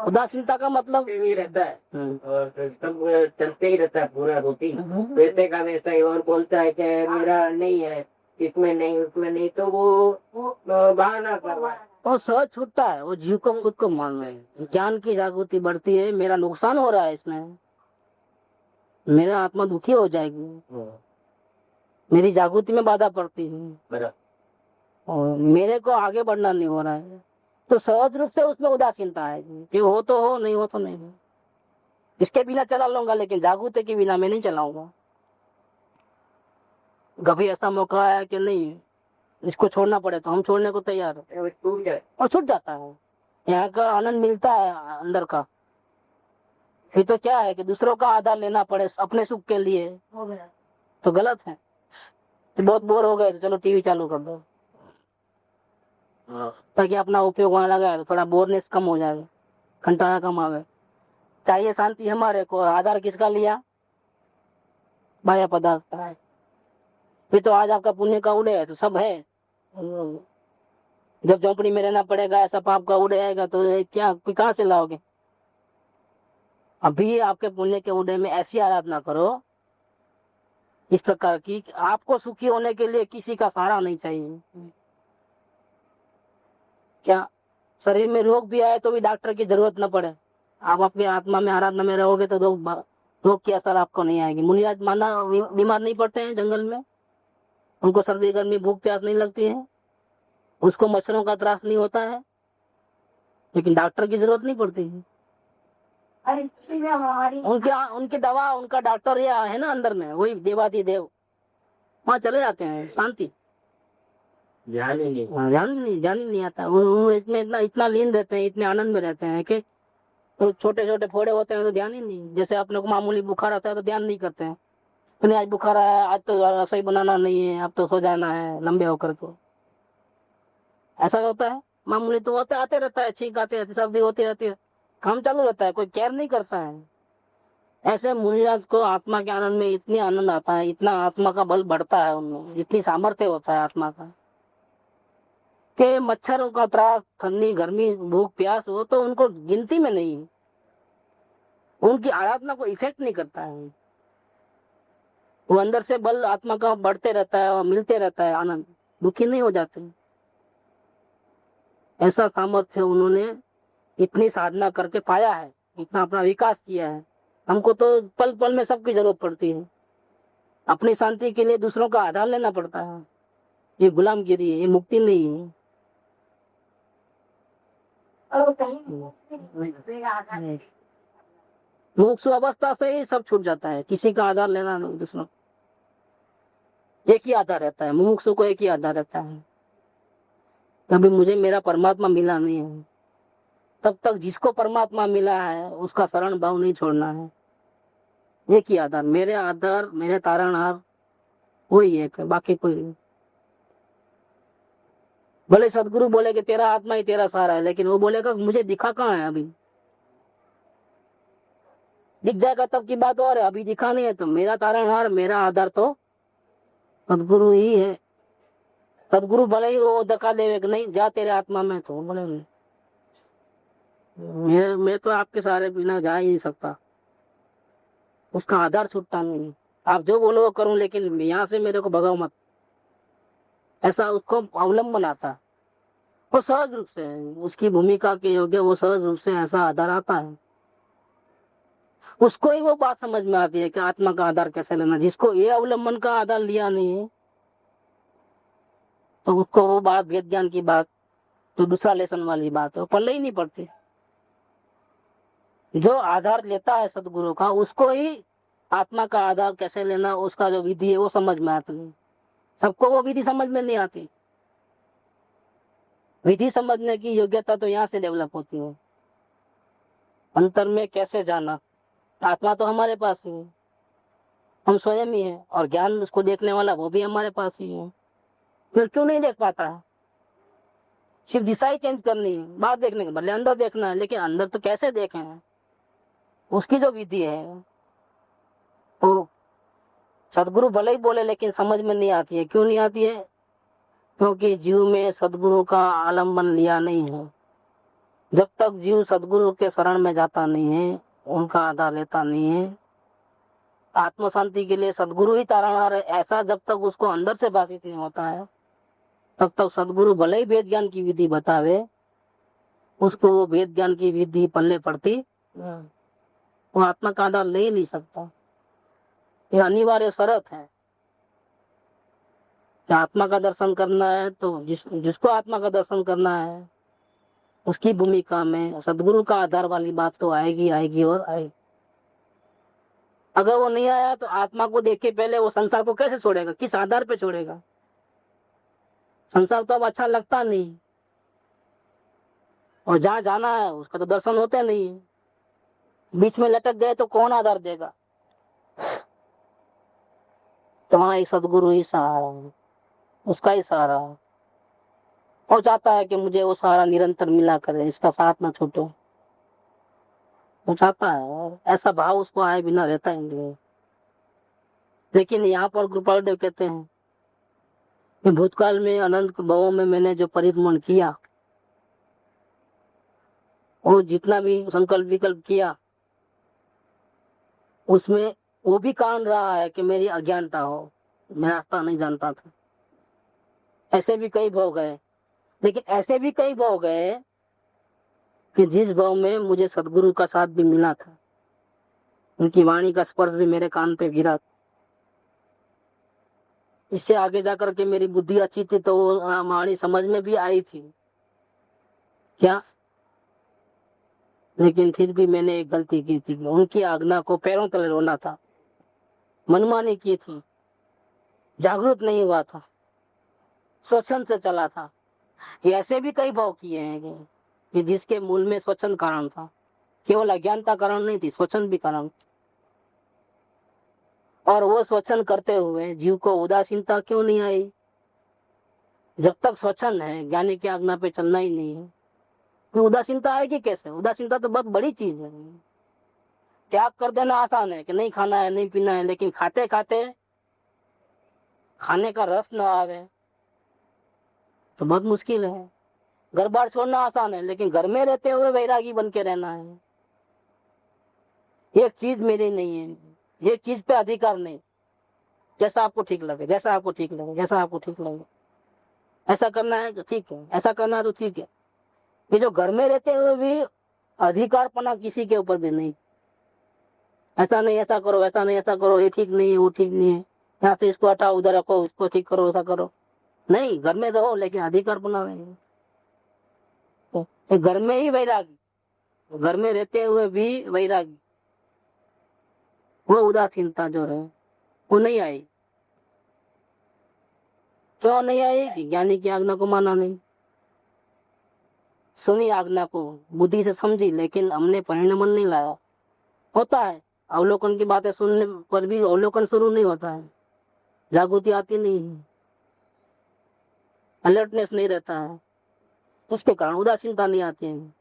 उदासीनता का मतलब भी रहता है और सब चलते ही रहता है पूरा रूटीन। वैसे का वैसा ही, और बोलता है कि मेरा नहीं है, इसमें नहीं, उसमें नहीं, तो वो बहाना कर रहा है। वो सहज छूटता है, वो जीव को खुद को मान रहे हैं। ज्ञान की जागृति बढ़ती है, मेरा नुकसान हो रहा है इसमें, मेरा आत्मा दुखी हो जाएगी, मेरी जागृति में बाधा पड़ती है और मेरे को आगे बढ़ना नहीं हो रहा है, तो सहज रूप से उसमें उदासीनता है कि हो तो हो, नहीं हो तो नहीं हो। इसके बिना चला लूंगा, लेकिन जागृति के बिना मैं नहीं चलाऊंगा। कभी ऐसा मौका आया कि नहीं इसको छोड़ना पड़े तो हम छोड़ने को तैयार है, वो टूट जाए। और छूट जाता है। यहाँ का आनंद मिलता है अंदर का। ये तो क्या है कि दूसरों का आधार लेना पड़े अपने सुख के लिए, तो गलत है। तो बहुत बोर हो गए तो चलो टीवी चालू कर दो, ताकि अपना उपयोग होने लगा तो थोड़ा बोरनेस कम हो जाए, कंटाळा कम आवे। चाहिए शांति हमारे को, आधार किसका लिया? बाह्य पदार्थ का है। फिर तो आज आपका पुण्य का उदय है तो सब है। जब झोपड़ी में रहना पड़ेगा, ऐसा पाप का उदय आएगा तो क्या कहाँ से लाओगे? अभी आपके पुण्य के उदय में ऐसी आराधना करो इस प्रकार की, आपको सुखी होने के लिए किसी का सहारा नहीं चाहिए। क्या शरीर में रोग भी आए तो भी डॉक्टर की जरूरत न पड़े। आप अपनी आत्मा में आराधना में रहोगे तो रोग की असर आपको नहीं आएगी। मुनिराज माना बीमार नहीं पड़ते हैं जंगल में, उनको सर्दी गर्मी भूख प्यास नहीं लगती है, उसको मच्छरों का त्रास नहीं होता है, लेकिन डॉक्टर की जरूरत नहीं पड़ती है। उनकी दवा उनका डॉक्टर ये है ना अंदर में, वही देवादी देव, वहाँ चले जाते हैं, शांति। ध्यान ही नहीं। ध्यान ही नहीं आता। वो इसमें इतना लीन रहते हैं, इतने आनंद में रहते हैं कि तो छोटे छोटे फोड़े होते हैं तो ध्यान ही नहीं। जैसे अपने को मामूली बुखार आता है तो ध्यान नहीं करते हैं, तो आज बुखार आया, आज तो रसोई बनाना नहीं है, अब तो सो जाना है लंबे होकर। तो ऐसा होता है। मामूली तो होते आते रहता है, छींक आते रहती, सर्दी होती रहती है, काम चालू रहता है, कोई केयर नहीं करता है। ऐसे मुनिराज को आत्मा के आनंद में इतनी आनंद आता है, इतना आत्मा का बल बढ़ता है उनमें, इतनी सामर्थ्य होता है आत्मा का कि मच्छरों का त्रास, ठंडी गर्मी भूख प्यास हो तो उनको गिनती में नहीं, उनकी आराधना को इफेक्ट नहीं करता है। वो अंदर से बल आत्मा का बढ़ते रहता है और मिलते रहता है आनंद, दुखी नहीं हो जाते। ऐसा सामर्थ्य उन्होंने इतनी साधना करके पाया है, इतना अपना विकास किया है। हमको तो पल पल में सबकी जरूरत पड़ती है, अपनी शांति के लिए दूसरों का आधार लेना पड़ता है। ये गुलामगिरी है, ये मुक्ति नहीं है। मुमुक्षु अवस्था से ही सब छूट जाता है, किसी का आधार लेना नहीं, दूसरों एक ही आधार रहता है। मुमुक्षु को एक ही आधार रहता है, कभी मुझे मेरा परमात्मा मिला नहीं है, तब तक जिसको परमात्मा मिला है उसका शरण भाव नहीं छोड़ना है। एक ही आधार, मेरे आधार मेरे तारणहार वही एक है, बाकी कोई नहीं। भले सदगुरु बोले कि तेरा आत्मा ही तेरा सहारा है, लेकिन वो बोलेगा मुझे दिखा कहाँ है? अभी दिख जाएगा तब की बात और है, अभी दिखा नहीं है। तो मेरा तारणहार मेरा आधार तो सदगुरु ही है। सदगुरु भले ही वो धक्का देवे कि नहीं जा तेरे आत्मा में, तो बोले मैं तो आपके सहारे बिना जा ही नहीं सकता। उसका आधार छूटता नहीं, आप जो बोलो वो करूं, लेकिन यहाँ से मेरे को भगाओ मत, ऐसा उसको अवलंबन आता है। वो सहज रूप से उसकी भूमिका के योग्य, वो सहज रूप से ऐसा आधार आता है। उसको ही वो बात समझ में आती है कि आत्मा का आधार कैसे लेना। जिसको ये अवलंबन का आधार लिया नहीं है तो उसको वो बात वेद ज्ञान की बात, तो दूसरा लेसन वाली बात है, वो पल्ले ही नहीं पड़ती। जो आधार लेता है सदगुरु का, उसको ही आत्मा का आधार कैसे लेना, उसका जो विधि है वो समझ में आती है। सबको वो विधि समझ में नहीं आती। विधि समझने की योग्यता तो यहाँ से डेवलप होती है। अंतर में कैसे जाना, आत्मा तो हमारे पास ही है, हम स्वयं ही है, और ज्ञान उसको देखने वाला वो भी हमारे पास ही है। फिर क्यों नहीं देख पाता है? सिर्फ दिशा ही चेंज करनी है, बाहर देखने के बदले अंदर देखना है। लेकिन अंदर तो कैसे देखें, उसकी जो विधि है वो सदगुरु भले ही बोले लेकिन समझ में नहीं आती है। क्यों नहीं आती है? क्योंकि जीव में सदगुरु का आलम्बन लिया नहीं है। जब तक जीव सदगुरु के शरण में जाता नहीं है, उनका आधार लेता नहीं है, आत्म शांति के लिए सदगुरु ही तारणहार है, ऐसा जब तक उसको अंदर से भाषित नहीं होता है, तब तक सदगुरु भले ही वेद ज्ञान की विधि बतावे, उसको वो वेद ज्ञान की विधि पल्ले पड़ती, वो आत्मा का आधार ले ही नहीं सकता। ये अनिवार्य शर्त है कि आत्मा का दर्शन करना है तो जिसको आत्मा का दर्शन करना है उसकी भूमिका में सदगुरु का आधार वाली बात तो आएगी आएगी और आएगी। अगर वो नहीं आया तो आत्मा को देख के पहले वो संसार को कैसे छोड़ेगा, किस आधार पे छोड़ेगा? संसार तो अब अच्छा लगता नहीं, और जहाँ जाना है उसका तो दर्शन होते नहीं है। बीच में लटक गए तो कौन आधार देगा? तो वहां एक सदगुरु ही सहारा है, उसका ही सहारा है। और चाहता है कि मुझे वो सहारा निरंतर मिला करे, इसका साथ ना छूटे। वो चाहता है, और ऐसा भाव उसको आए बिना रहता ही नहीं है। लेकिन यहाँ पर गोपाल देव कहते हैं कि भूतकाल में अनंत भावों में मैंने जो परिभ्रमण किया, और जितना भी संकल्प विकल्प किया, उसमें वो भी कारण रहा है कि मेरी अज्ञानता हो, मैं रास्ता नहीं जानता था। ऐसे भी कई भाव गए, लेकिन ऐसे भी कई भाव गए कि जिस भाव में मुझे सदगुरु का साथ भी मिला था, उनकी वाणी का स्पर्श भी मेरे कान पे गिरा। इससे आगे जाकर के मेरी बुद्धि अच्छी थी तो वो वाणी समझ में भी आई थी क्या, लेकिन फिर भी मैंने एक गलती की थी। उनकी आज्ञा को पैरों तले रोना था, मनमानी की थी, जागरूक नहीं हुआ था, स्वच्छंद से चला था। ये ऐसे भी कई भाव किए हैं कि जिसके मूल में स्वच्छंद कारण था, केवल अज्ञानता कारण नहीं थी, स्वच्छंद भी कारण। और वो स्वच्छंद करते हुए जीव को उदासीनता क्यों नहीं आई? जब तक स्वच्छंद है, ज्ञानी की आज्ञा पे चलना ही नहीं है, तो उदासीनता आएगी कैसे? उदासीनता तो बहुत बड़ी चीज है। त्याग कर देना आसान है कि नहीं खाना है, नहीं पीना है, लेकिन खाते खाते खाने का रस न आवे तो बहुत मुश्किल है। घर बार छोड़ना आसान है, लेकिन घर में रहते हुए वैरागी बन के रहना है। एक चीज मेरी नहीं है, एक चीज पे अधिकार नहीं, जैसा आपको ठीक लगे, जैसा आपको ठीक लगे, जैसा आपको ठीक लगे, ऐसा करना है तो ठीक है, ऐसा करना है तो ठीक है। ये जो घर में रहते हुए भी अधिकारपना किसी के ऊपर भी नहीं, ऐसा नहीं ऐसा करो, ऐसा नहीं ऐसा करो, ये ठीक नहीं है, वो ठीक नहीं है, यहाँ से इसको हटाओ, उधर रखो, उसको ठीक करो, ऐसा करो। नहीं, घर में रहो लेकिन अधिकारपना नहीं। तो घर में ही वैरागी, घर में रहते हुए भी वैरागी, वो उदासीनता जो है वो नहीं आई। क्यों नहीं आई? कि ज्ञानी की आज्ञा को माना नहीं, सुनी आज्ञा को, बुद्धि से समझी, लेकिन हमने परिणमन नहीं लाया। होता है अवलोकन की बातें सुनने पर भी अवलोकन शुरू नहीं होता है, जागृति आती नहीं है, अलर्टनेस नहीं रहता है, उसके कारण उदासीनता नहीं आती है।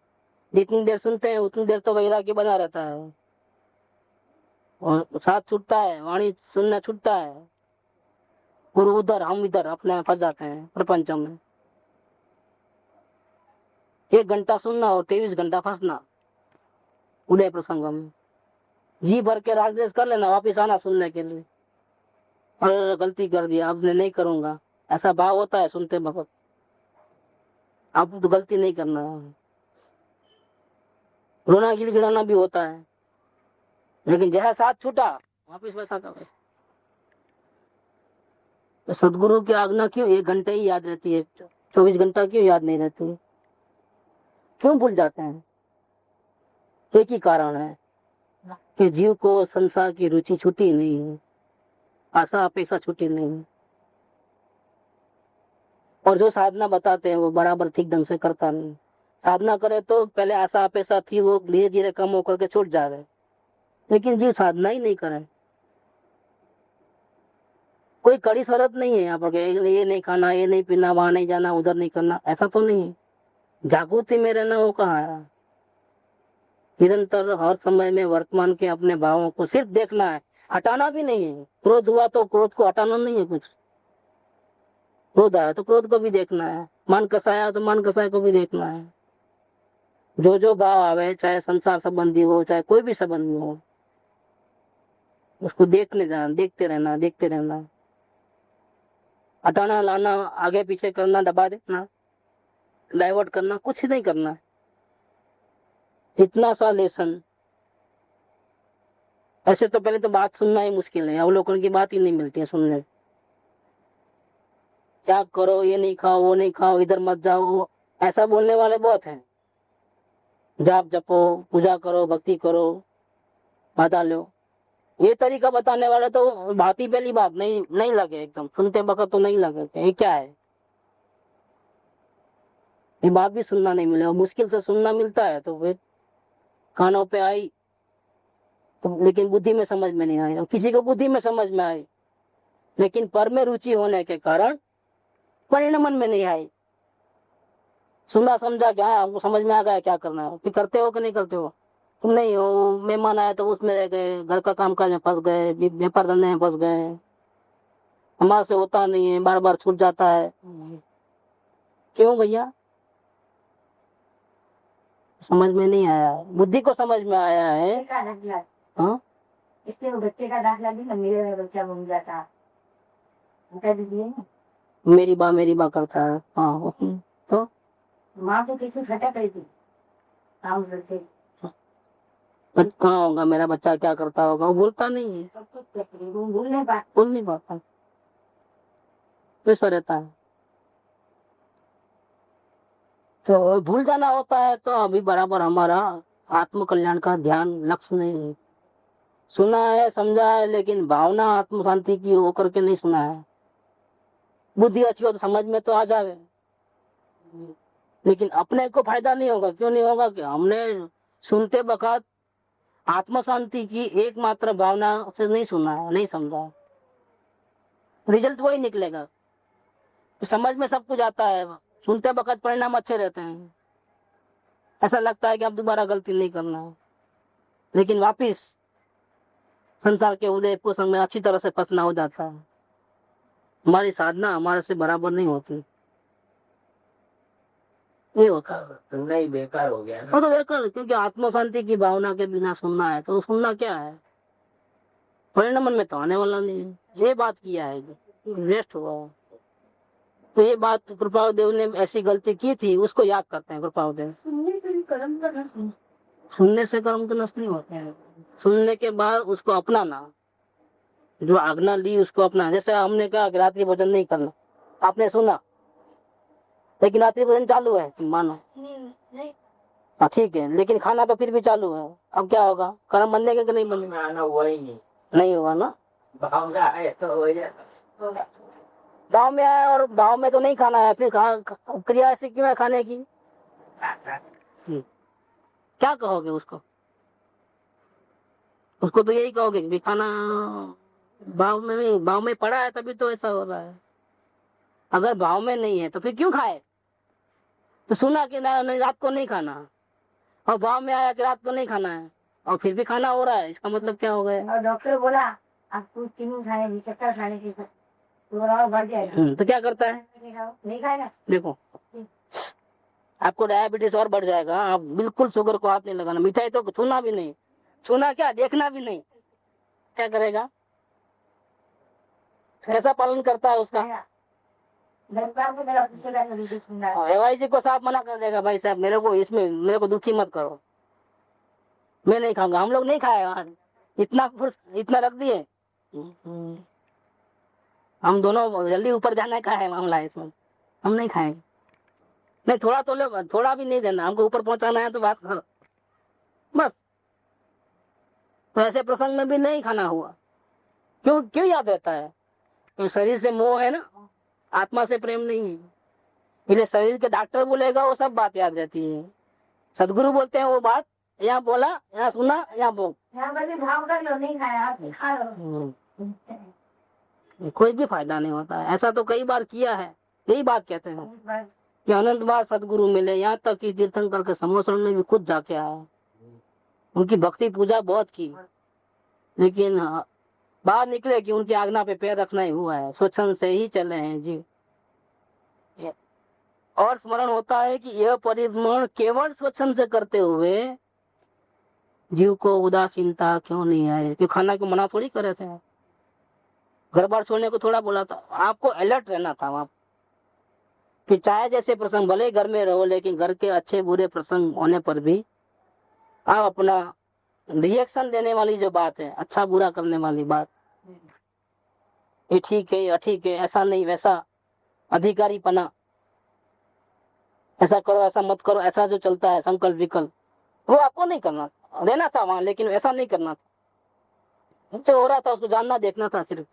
जितनी देर सुनते हैं उतनी देर तो वैराग्य बना रहता है, और साथ छूटता है, वाणी सुनना छूटता है, और उधर हम इधर अपने में फंस जाते हैं प्रपंच में। 1 घंटा सुनना और 23 घंटा फंसना उदय प्रसंग में, जी भर के राजदेश कर लेना, वापिस आना सुनने के लिए, और गलती कर दिया अब नहीं करूंगा, ऐसा भाव होता है सुनते वक्त। अब तो गलती नहीं करना है, रोना गिड़गिड़ाना भी होता है, लेकिन जैसा साथ छूटा वापिस वैसा का वैसा। तो सदगुरु की आज्ञा क्यों 1 घंटे ही याद रहती है, 24 घंटा क्यों याद नहीं रहती है? क्यों भूल जाते हैं? एक ही कारण है कि जीव को संसार की रुचि छूटी नहीं है, आशा अपेक्षा छूटी नहीं है, और जो साधना बताते हैं वो बराबर ठीक ढंग से करता नहीं। साधना करे तो पहले आशा अपेक्षा थी वो धीरे धीरे कम होकर के छूट जा रहे, लेकिन जीव साधना ही नहीं करे। कोई कड़ी शरत नहीं है यहाँ पर, ये नहीं खाना, ये नहीं पीना, वहां नहीं जाना, उधर नहीं करना, ऐसा तो नहीं है। जागृति में रहना वो कहाँ है? निरंतर हर समय में वर्तमान के अपने भावों को सिर्फ देखना है, हटाना भी नहीं है। क्रोध हुआ तो क्रोध को हटाना नहीं है, कुछ क्रोध आया तो क्रोध को भी देखना है, मन कसाया तो मन कसाय को भी देखना है। जो जो भाव आवे, चाहे संसार संबंधी हो चाहे कोई भी संबंधी हो, उसको देखने जाना, देखते रहना, देखते रहना। हटाना, लाना, आगे पीछे करना, दबा देना, डाइवर्ट करना, कुछ नहीं करना। इतना सा लेसन। ऐसे तो पहले तो बात सुनना ही मुश्किल है, अवलोकन की बात ही नहीं मिलती है सुनने। त्याग करो, ये नहीं खाओ, वो नहीं खाओ, इधर मत जाओ, ऐसा बोलने वाले बहुत हैं। जाप जपो, पूजा करो, भक्ति करो, बाधा लो, ये तरीका बताने वाला तो भांति पहली बात नहीं नहीं लगे, एकदम सुनते वक्त तो नहीं लगे कि ये क्या है, ये बात भी सुनना नहीं मिले, और मुश्किल से सुनना मिलता है तो फिर कानों पे आई तो, लेकिन बुद्धि में समझ में नहीं आई, और किसी को बुद्धि में समझ में आई लेकिन पर में रुचि होने के कारण परिणमन में नहीं आई। सुना समझा क्या है, हमको समझ में आ गया क्या करना है, फिर करते हो कि नहीं करते हो, तुम नहीं हो, मेहमान आए तो उसमें रह गए, घर का काम काज में फंस गए, व्यापार धंधे में फंस गए, हमारे से होता नहीं है, बार बार छूट जाता है। क्यों भैया? समझ में नहीं आया, बुद्धि को समझ में आया है। हाँ, इसलिए वो बच्चे का दाखला भी ना मेरे बच्चा बन जाता, बता दीजिए ना। मेरी बा करता है। हाँ, उसमें तो माँ तो किसी खटक रही थी काम करते, कहाँ होगा मेरा बच्चा, क्या करता होगा, वो बोलता नहीं है, सब कुछ करती थी, वो भूल नहीं पाती। बोल नहीं पाता, वैसा रहता है। तो भूल जाना होता है तो अभी बराबर हमारा आत्म कल्याण का ध्यान लक्ष्य नहीं है। सुना है समझा है लेकिन भावना आत्म शांति की हो करके नहीं सुना है। बुद्धि अच्छी हो तो समझ में तो आ जावे, लेकिन अपने को फायदा नहीं होगा। क्यों नहीं होगा? कि हमने सुनते वक्त आत्म शांति की एकमात्र भावना से नहीं सुना है, नहीं समझा, रिजल्ट वही निकलेगा। समझ में सब कुछ आता है, सुनते वक्त परिणाम अच्छे रहते हैं, ऐसा लगता है कि अब दोबारा गलती नहीं करना है, लेकिन वापिस संसार के उदय प्रसंग में अच्छी तरह से फंसना हो जाता है। हमारी साधना हमारे से बराबर नहीं होती, नहीं होता, सुनना ही बेकार हो गया ना। वो तो बेकार, क्योंकि आत्म शांति की भावना के बिना सुनना है तो सुनना क्या है, परिणाम में तो आने वाला नहीं है। ये बात किया है, वेस्ट हुआ। तो ये बात कृपादेव ने ऐसी गलती की थी, उसको याद करते हैं कृपादेव। सुनने से भी कर्म का रस नहीं। सुनने से कर्म का नष्ट नहीं होते हैं, सुनने के बाद उसको अपनाना, जो आज्ञा ली उसको अपना। जैसे हमने कहा कि रात्रि भोजन नहीं करना, आपने सुना लेकिन रात्रि भोजन चालू है, मानो नहीं हाँ ठीक है, लेकिन खाना तो फिर भी चालू है। अब क्या होगा, कर्म बनेगा कि नहीं बनेगा? आना हुआ ही नहीं, नहीं होगा ना। भावना है तो हो जाता। भाव में आया और भाव में तो नहीं खाना है, फिर क्रिया ऐसी क्यों है खाने की? क्या कहोगे उसको? उसको तो यही कहोगे कि खाना भाव में पड़ा है तभी तो ऐसा हो रहा है। अगर भाव में नहीं है तो फिर क्यों खाए? तो सुना कि नहीं रात को नहीं खाना, और भाव में आया कि रात को नहीं खाना है, और फिर भी खाना हो रहा है, इसका मतलब क्या हो गया? और डॉक्टर बोला आपको चीनी खाने की, शक्कर खाने की, तो और बढ़ जाएगा। तो क्या करता है? नहीं खाएगा। देखो, आपको डायबिटीज और बढ़ जाएगा। आप बिल्कुल शुगर को हाथ नहीं लगाना, मिठाई तो छूना भी नहीं, छूना क्या देखना भी नहीं। क्या करेगा? कैसा पालन करता है उसका? एवाई जी को साफ मना कर देगा, भाई साहब मेरे को दुखी मत करो, मैं नहीं खाऊंगा। हम लोग नहीं खाए आज, इतना रख दिए। हम दोनों जल्दी ऊपर जाने का है मामला है इसमें, हम नहीं खाएंगे। नहीं थोड़ा तो ले, थोड़ा भी नहीं देना, हमको ऊपर पहुंचाना है तो बात करो बस। तो ऐसे प्रसंग में भी नहीं खाना हुआ। क्यों क्यों याद रहता है? तो शरीर से मोह है ना, आत्मा से प्रेम नहीं है। इसलिए शरीर के डॉक्टर बोलेगा वो सब बात याद रहती है, सदगुरु बोलते हैं वो बात, यहाँ बोला, यहाँ सुना, यहाँ बोल, यहाँ पर भी भाव कर लो, नहीं खाया आप खा लो। कोई भी फायदा नहीं होता है। ऐसा तो कई बार किया है, यही बात कहते हैं कि अनंत बार सदगुरु मिले, यहाँ तक कि तीर्थंकर के समोसण में भी खुद जाके आया, उनकी भक्ति पूजा बहुत की, लेकिन बाहर निकले कि उनकी आज्ञा पे पैर रखना ही हुआ है, स्वच्छंद से ही चले हैं जी। और स्मरण होता है कि यह परिभ्रमण केवल स्वच्छंद से करते हुए जीव को उदासीनता क्यों नहीं है? क्यों खाना को मना थोड़ी करे थे, घर बार छोड़ने को थोड़ा बोला था। आपको अलर्ट रहना था वहां कि चाहे जैसे प्रसंग भले घर में रहो, लेकिन घर के अच्छे बुरे प्रसंग होने पर भी आप अपना रिएक्शन देने वाली जो बात है, अच्छा बुरा करने वाली बात, ये ठीक है या ठीक है, ऐसा नहीं वैसा, अधिकारी पना, ऐसा करो ऐसा मत करो, ऐसा जो चलता है संकल्प विकल्प, वो आपको नहीं करना, रहना था वहां, लेकिन ऐसा नहीं करना था। हमसे हो रहा था उसको जानना देखना था सिर्फ।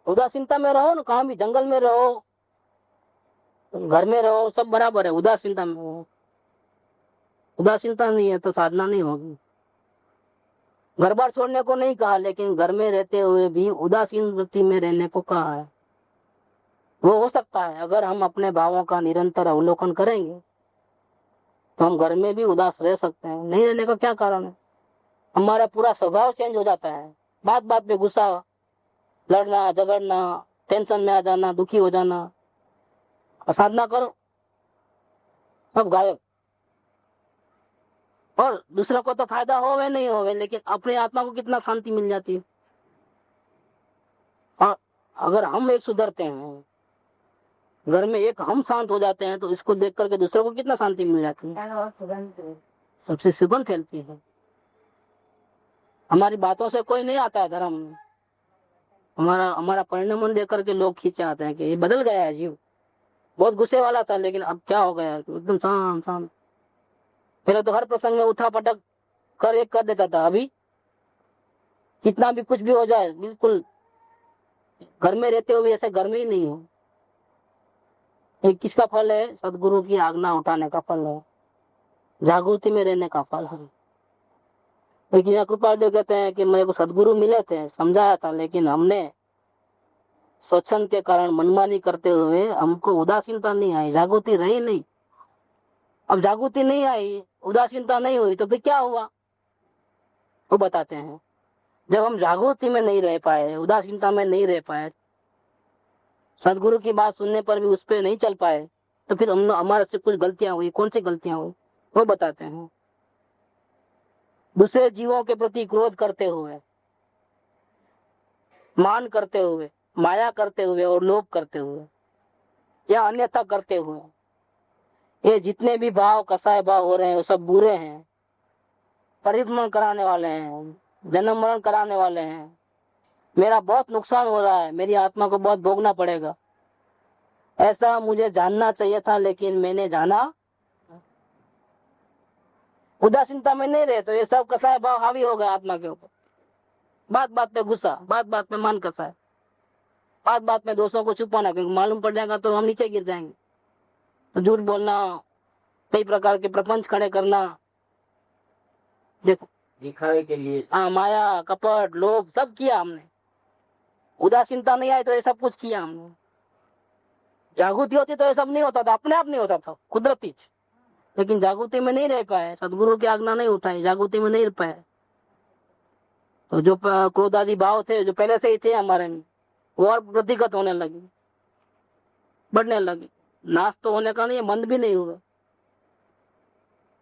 उदासीनता में रहो ना, कहाँ भी जंगल में रहो, घर में रहो, सब बराबर है। उदासीनता में रहो, उदासीनता नहीं है तो साधना नहीं होगी। घर बार छोड़ने को नहीं कहा, लेकिन घर में रहते हुए भी उदासीन वृत्ति में रहने को कहा है। वो हो सकता है अगर हम अपने भावों का निरंतर अवलोकन करेंगे तो हम घर में भी उदास रह सकते हैं। नहीं रहने का क्या कारण है? हमारा पूरा स्वभाव चेंज हो जाता है। बात बात पे गुस्सा, लड़ना झगड़ना, टेंशन में आ जाना, दुखी हो जाना। और साधना करो, सब गायब। और दूसरों को तो फायदा होवे नहीं होवे, लेकिन अपने आत्मा को कितना शांति मिल जाती है। और अगर हम एक सुधरते हैं, घर में एक हम शांत हो जाते हैं, तो इसको देख करके दूसरों को कितना शांति मिल जाती है। सबसे सुगंध फैलती है। हमारी बातों से कोई नहीं आता है धर्म में। हमारा परिणाम देख करके लोग खींचे आते हैं कि ये बदल गया है जीव, बहुत गुस्से वाला था लेकिन अब क्या हो गया, एकदम शांत शांत। पहले तो हर प्रसंग में उठा पटक कर एक कर देता था, अभी कितना भी कुछ भी हो जाए बिल्कुल घर में रहते हुए ऐसे घर में ही नहीं हो। ये किसका फल है? सदगुरु की आज्ञा उठाने का फल है, जागृति में रहने का फल है। लेकिन यहाँ कृपादेव कहते हैं कि मेरे को सदगुरु मिले थे, समझाया था, लेकिन हमने स्वच्छंद के कारण मनमानी करते हुए हमको उदासीनता नहीं आई, जागृति रही नहीं। अब जागृति नहीं आई, उदासीनता नहीं हुई, तो फिर क्या हुआ वो बताते हैं। जब हम जागृति में नहीं रह पाए, उदासीनता में नहीं रह पाए, सदगुरु की बात सुनने पर भी उस पर नहीं चल पाए, तो फिर हम हमारे से कुछ गलतियां हुई। कौन सी गलतियां हुई वो बताते हैं। दूसरे जीवों के प्रति क्रोध करते हुए, मान करते हुए, माया करते हुए और लोभ करते हुए या अन्यथा करते हुए, ये जितने भी भाव कसाय भाव हो रहे हैं वो सब बुरे हैं, परिभ्रमण कराने वाले हैं, जन्म मरण कराने वाले हैं। मेरा बहुत नुकसान हो रहा है, मेरी आत्मा को बहुत भोगना पड़ेगा। ऐसा मुझे जानना चाहिए था, लेकिन मैंने जाना। उदासीनता में नहीं रहे तो ये सब कसाय भाव हावी हो गया आत्मा के ऊपर। बात बात पे गुस्सा, बात बात पे मन कसाय, बात बात में दोषों को छुपाना, क्योंकि मालूम पड़ जाएगा तो हम नीचे गिर जाएंगे। तो झूठ बोलना, कई प्रकार के प्रपंच खड़े करना, देखो दिखावे के लिए। हाँ, माया कपट लोभ सब किया हमने। उदासीनता नहीं आई तो ये सब कुछ किया हमने। जागृति होती तो ये सब नहीं होता था, अपने आप नहीं होता था, कुदरती। लेकिन जागृति में नहीं रह पाए, सदगुरु की आज्ञा नहीं उठाई, जागृति में नहीं रह पाए, तो जो क्रोध आदि भाव थे जो पहले से ही थे हमारे में, वो और वृद्धिगत होने लगे, बढ़ने लगे। नाश तो होने का नहीं, बंद भी नहीं हुआ।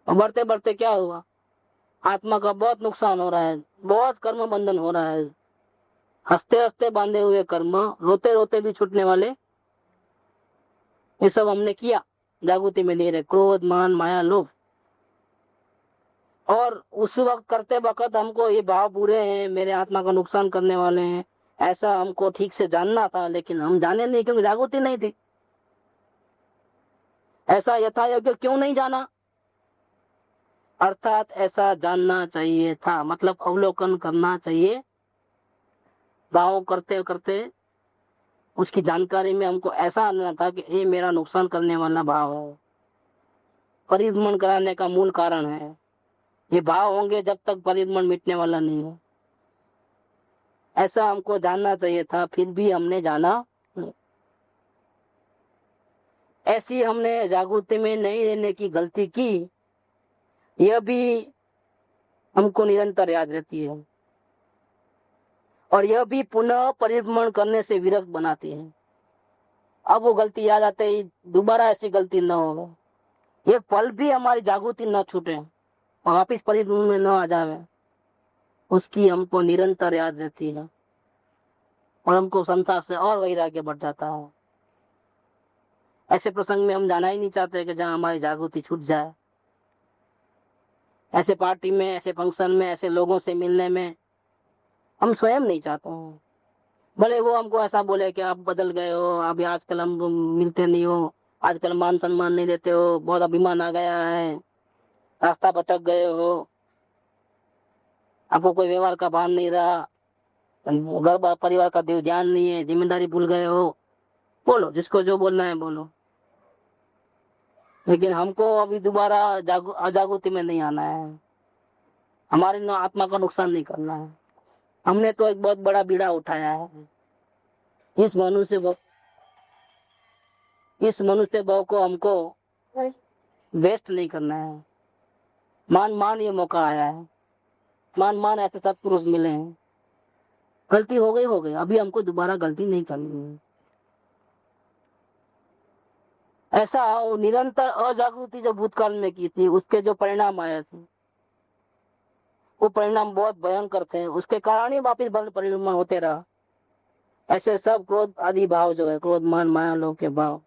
और बढ़ते बढ़ते क्या हुआ, आत्मा का बहुत नुकसान हो रहा है, बहुत कर्म बंधन हो रहा है। हंसते हंसते बांधे हुए कर्म, रोते रोते भी छूटने वाले, ये सब हमने किया। जागृति में नहीं रहे, क्रोध मान माया लोभ। और उस वक्त करते वक्त हमको ये भाव बुरे हैं, मेरे आत्मा का नुकसान करने वाले हैं, ऐसा हमको ठीक से जानना था, लेकिन हम जाने नहीं, क्योंकि जागृति नहीं थी। ऐसा यथायोग्य क्यों नहीं जाना? अर्थात ऐसा जानना चाहिए था, मतलब अवलोकन करना चाहिए। भाव करते करते उसकी जानकारी में हमको ऐसा आना था कि ये मेरा नुकसान करने वाला भाव है, परिभ्रमण कराने का मूल कारण है। ये भाव होंगे जब तक परिभ्रमण मिटने वाला नहीं है। ऐसा हमको जानना चाहिए था, फिर भी हमने जाना नहीं। ऐसी हमने जागृति में नहीं रहने की गलती की, यह भी हमको निरंतर याद रहती है, और यह भी पुनः परिभ्रमण करने से विरक्त बनाती है। अब वो गलती याद आते ही दोबारा ऐसी गलती न हो, एक पल भी हमारी जागृति न छूटे और वापिस परिभ्रमण में न आ जावे, उसकी हमको निरंतर याद रहती है, और हमको संसार से और वैराग्य बढ़ जाता है। ऐसे प्रसंग में हम जाना ही नहीं चाहते कि जहाँ हमारी जागृति छूट जाए। ऐसे पार्टी में, ऐसे फंक्शन में, ऐसे लोगों से मिलने में हम स्वयं नहीं चाहते हैं। भले वो हमको ऐसा बोले कि आप बदल गए हो, अभी आजकल हम मिलते नहीं हो, आजकल मान सम्मान नहीं देते हो, बहुत अभिमान आ गया है, रास्ता भटक गए हो। आपको कोई व्यवहार का भान नहीं रहा, घर परिवार का ध्यान नहीं है, जिम्मेदारी भूल गए हो, बोलो, जिसको जो बोलना है बोलो। लेकिन हमको अभी दोबारा अजागृति में नहीं आना है, हमारी आत्मा का नुकसान नहीं करना है। हमने तो एक बहुत बड़ा बीड़ा उठाया है। इस मनुष्य भाव को हमको वेस्ट नहीं करना है। मान ये मौका आया है, मान ऐसे सत्पुरुष मिले हैं। गलती हो गई, अभी हमको दोबारा गलती नहीं करनी है। ऐसा निरंतर अजागृति जो भूतकाल में की थी, उसके जो परिणाम आए थे, वो परिणाम बहुत भयंकर थे। उसके कारण ही वापिस परिणाम होते रहा। ऐसे सब क्रोध आदि भाव जो है, क्रोध मान माया लोभ के भाव,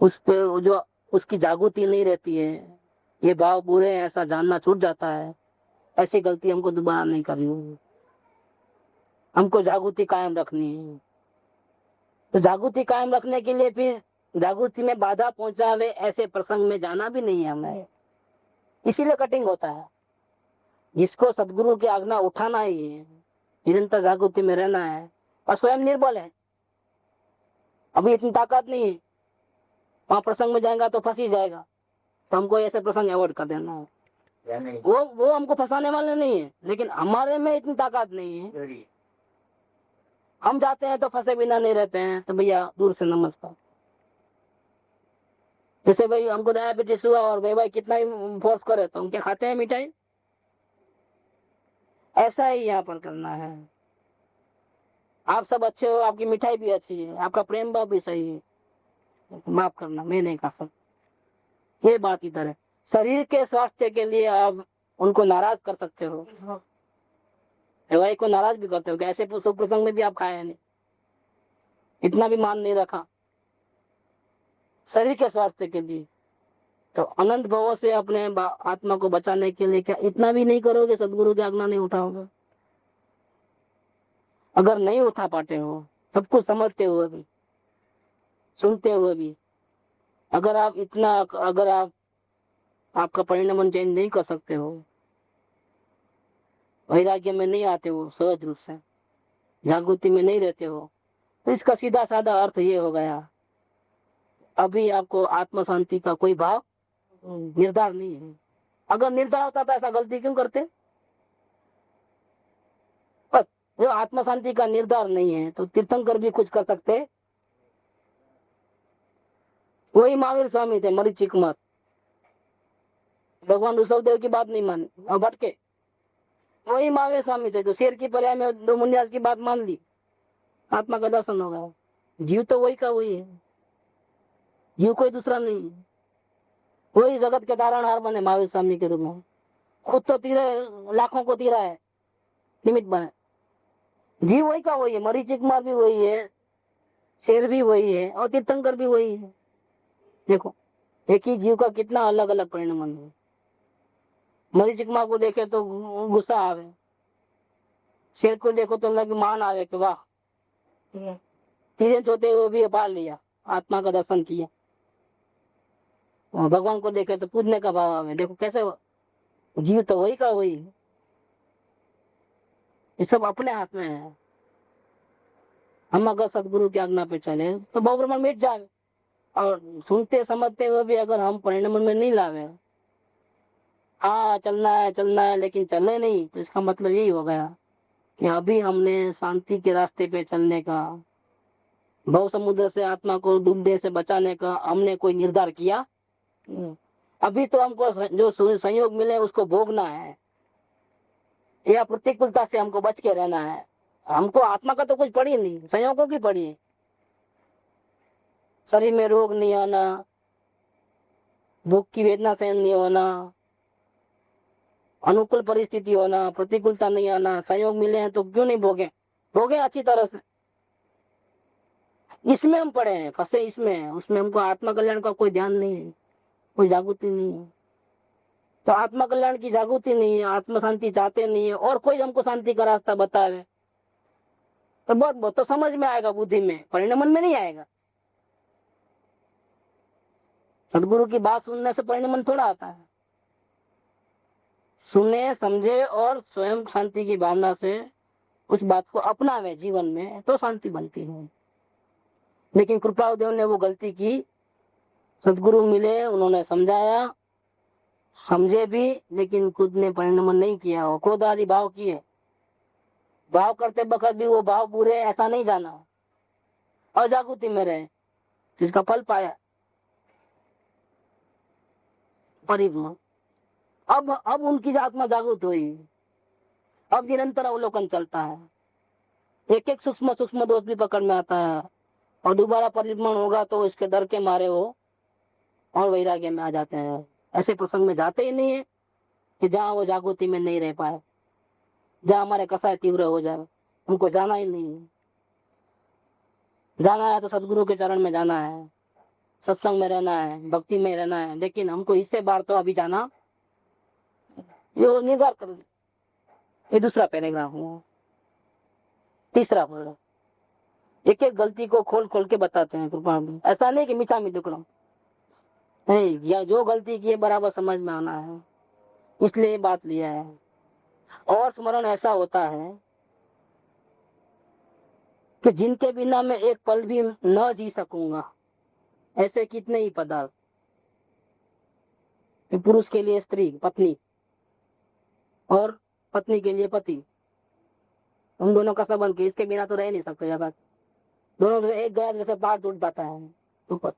उस पे जो उसकी जागृति नहीं रहती है, ये भाव बुरे हैं ऐसा जानना छूट जाता है। ऐसी गलती हमको दोबारा नहीं करनी है, हमको जागृति कायम रखनी है। तो जागृति कायम रखने के लिए फिर जागृति में बाधा पहुंचावे ऐसे प्रसंग में जाना भी नहीं है हमें, इसीलिए कटिंग होता है। जिसको सदगुरु की आज्ञा उठाना ही है, निरंतर जागृति में रहना है, और स्वयं निर्बल है, अभी इतनी ताकत नहीं है, वहां प्रसंग में जाएगा तो फंसी जाएगा, तो हमको ऐसे प्रसंग अवॉइड कर देना है। वो हमको फंसाने वाले नहीं है, लेकिन हमारे में इतनी ताकत नहीं है। हम जाते हैं तो फंसे बिना नहीं रहते हैं, तो भैया दूर से नमस्कार। जैसे भाई हमको डायबिटीज हुआ और भाई कितना ही फोर्स करे तो हम क्या खाते हैं मिठाई, ऐसा ही यहाँ पर करना है। आप सब अच्छे हो, आपकी मिठाई भी अच्छी है, आपका प्रेम भाव भी सही है, माफ करना मैं नहीं खा सकता। ये बात इधर है। शरीर के स्वास्थ्य के लिए आप उनको नाराज कर सकते हो, भाई को नाराज भी करते हो कि ऐसे प्रसंग में भी आप खाए नहीं, इतना भी मान नहीं रखा शरीर के स्वास्थ्य के लिए। तो अनंत भावों से अपने आत्मा को बचाने के लिए क्या इतना भी नहीं करोगे, सदगुरु की आज्ञा नहीं उठाओगे? अगर नहीं उठा पाते हो, सब कुछ समझते हुए भी, सुनते हुए भी, अगर आप आपका परिणाम चेंज नहीं कर सकते हो, वैराग्य में नहीं आते हो, सहज रूप से जागृति में नहीं रहते हो, तो इसका सीधा साधा अर्थ ये हो गया, अभी आपको आत्म शांति का कोई भाव निर्धार नहीं है। अगर निर्धार होता तो ऐसा गलती क्यों करते? बस जो आत्म शांति का निर्धार नहीं है, तो तीर्थंकर भी कुछ कर सकते। वही महावीर स्वामी थे, मरीचि कुमार, भगवान ऋषभदेव की बात नहीं मानी और भटके। वही महावीर स्वामी थे जो शेर की पर्याय में दो मुनियास की बात मान ली, आत्मा का दर्शन हो गया। जीव तो वही का वही है, जीव कोई दूसरा नहीं है। वही जगत के तारणहार बने महावीर स्वामी के रूप में, खुद तो लाखों को तीरा है, निमित्त बने। जीव वही का वही है, मरीचि कुमार भी वही है, शेर भी वही है, और तीर्थंकर भी वही है। देखो एक ही जीव का कितना अलग अलग परिणाम है। मरीचि कुमार को देखे तो गुस्सा आवे, शेर को देखो तो लगे मान आवे कि वाह, तीन सोते हुए भी पाल लिया, आत्मा का दर्शन किया। भगवान को देखे तो पूजने का भाव आवे। देखो कैसे जीव तो वही का वही है, ये सब अपने हाथ में है। हम अगर सदगुरु की आज्ञा पे चले तो बहुब्रह्मण मिट जाए, और सुनते समझते हुए भी अगर हम परिणाम में नहीं लावे, हाँ चलना है लेकिन चले नहीं, तो इसका मतलब यही हो गया कि अभी हमने शांति के रास्ते पे चलने का, भव समुद्र से आत्मा को डूबने से बचाने का हमने कोई निर्धार किया। अभी तो हमको जो संयोग मिले उसको भोगना है, या प्रतिकूलता से हमको बच के रहना है। हमको आत्मा का तो कुछ पड़ी नहीं, संयोगों की पड़ी है। शरीर में रोग नहीं आना, भूख की वेदना सहन नहीं होना, अनुकूल परिस्थिति होना, प्रतिकूलता नहीं आना, संयोग मिले हैं तो क्यों नहीं भोगे अच्छी तरह से। इसमें हम पड़े हैं, फंसे इसमें हैं, उसमें हमको आत्मा कल्याण का कोई ध्यान नहीं है, कोई जागृति नहीं है। तो आत्मा कल्याण की जागृति नहीं है, आत्म शांति चाहते नहीं है, और कोई हमको शांति का रास्ता बतावे तो बहुत तो समझ में आएगा, बुद्धि में, परिणाम में नहीं आएगा। सदगुरु की बात सुनने से परिणाम थोड़ा आता है। सुने, समझे और स्वयं शांति की भावना से उस बात को अपनावे जीवन में, तो शांति बनती है। लेकिन कृपालुदेव ने वो गलती की, सदगुरु मिले, उन्होंने समझाया, समझे भी, लेकिन खुद ने परिणमन नहीं किया हो, क्रोध आदि भाव किए, भाव करते वक्त भी वो भाव बुरे ऐसा नहीं जाना, अजागृति में रहे, जिसका फल पाया परिवर्तन। अब उनकी आत्मा जागृत हुई, अब निरंतर अवलोकन चलता है, एक एक सूक्ष्म सूक्ष्म दोष भी पकड़ में आता है, और दोबारा परिवर्तन होगा तो इसके डर के मारे वो और वैराग्य में आ जाते हैं। ऐसे प्रसंग में जाते ही नहीं है कि जहाँ वो जागृति में नहीं रह पाए, जहाँ हमारे कसाय तीव्र हो जाए, उनको जाना ही नहीं है। जाना है तो सदगुरु के चरण में जाना है, सत्संग में रहना है, भक्ति में रहना है, लेकिन हमको इससे बाहर तो अभी जाना, ये निर्धार कर। ये दूसरा पैराग्राफ हुआ। तीसरा पैराग्राफ एक एक गलती को खोल खोल के बताते हैं कृपा में। ऐसा नहीं कि मीठा मिठुकड़ा नहीं, या जो गलती की है बराबर समझ में आना है, इसलिए ये बात लिया है। और स्मरण ऐसा होता है कि जिनके बिना मैं एक पल भी न जी सकूंगा, ऐसे कितने ही पदार्थ, पुरुष के लिए स्त्री पत्नी और पत्नी के लिए पति, उन दोनों का संबंध, इसके बिना तो रह नहीं सकते जगत। दोनों एक गया जैसे पहाड़ टूट जाता है ऊपर।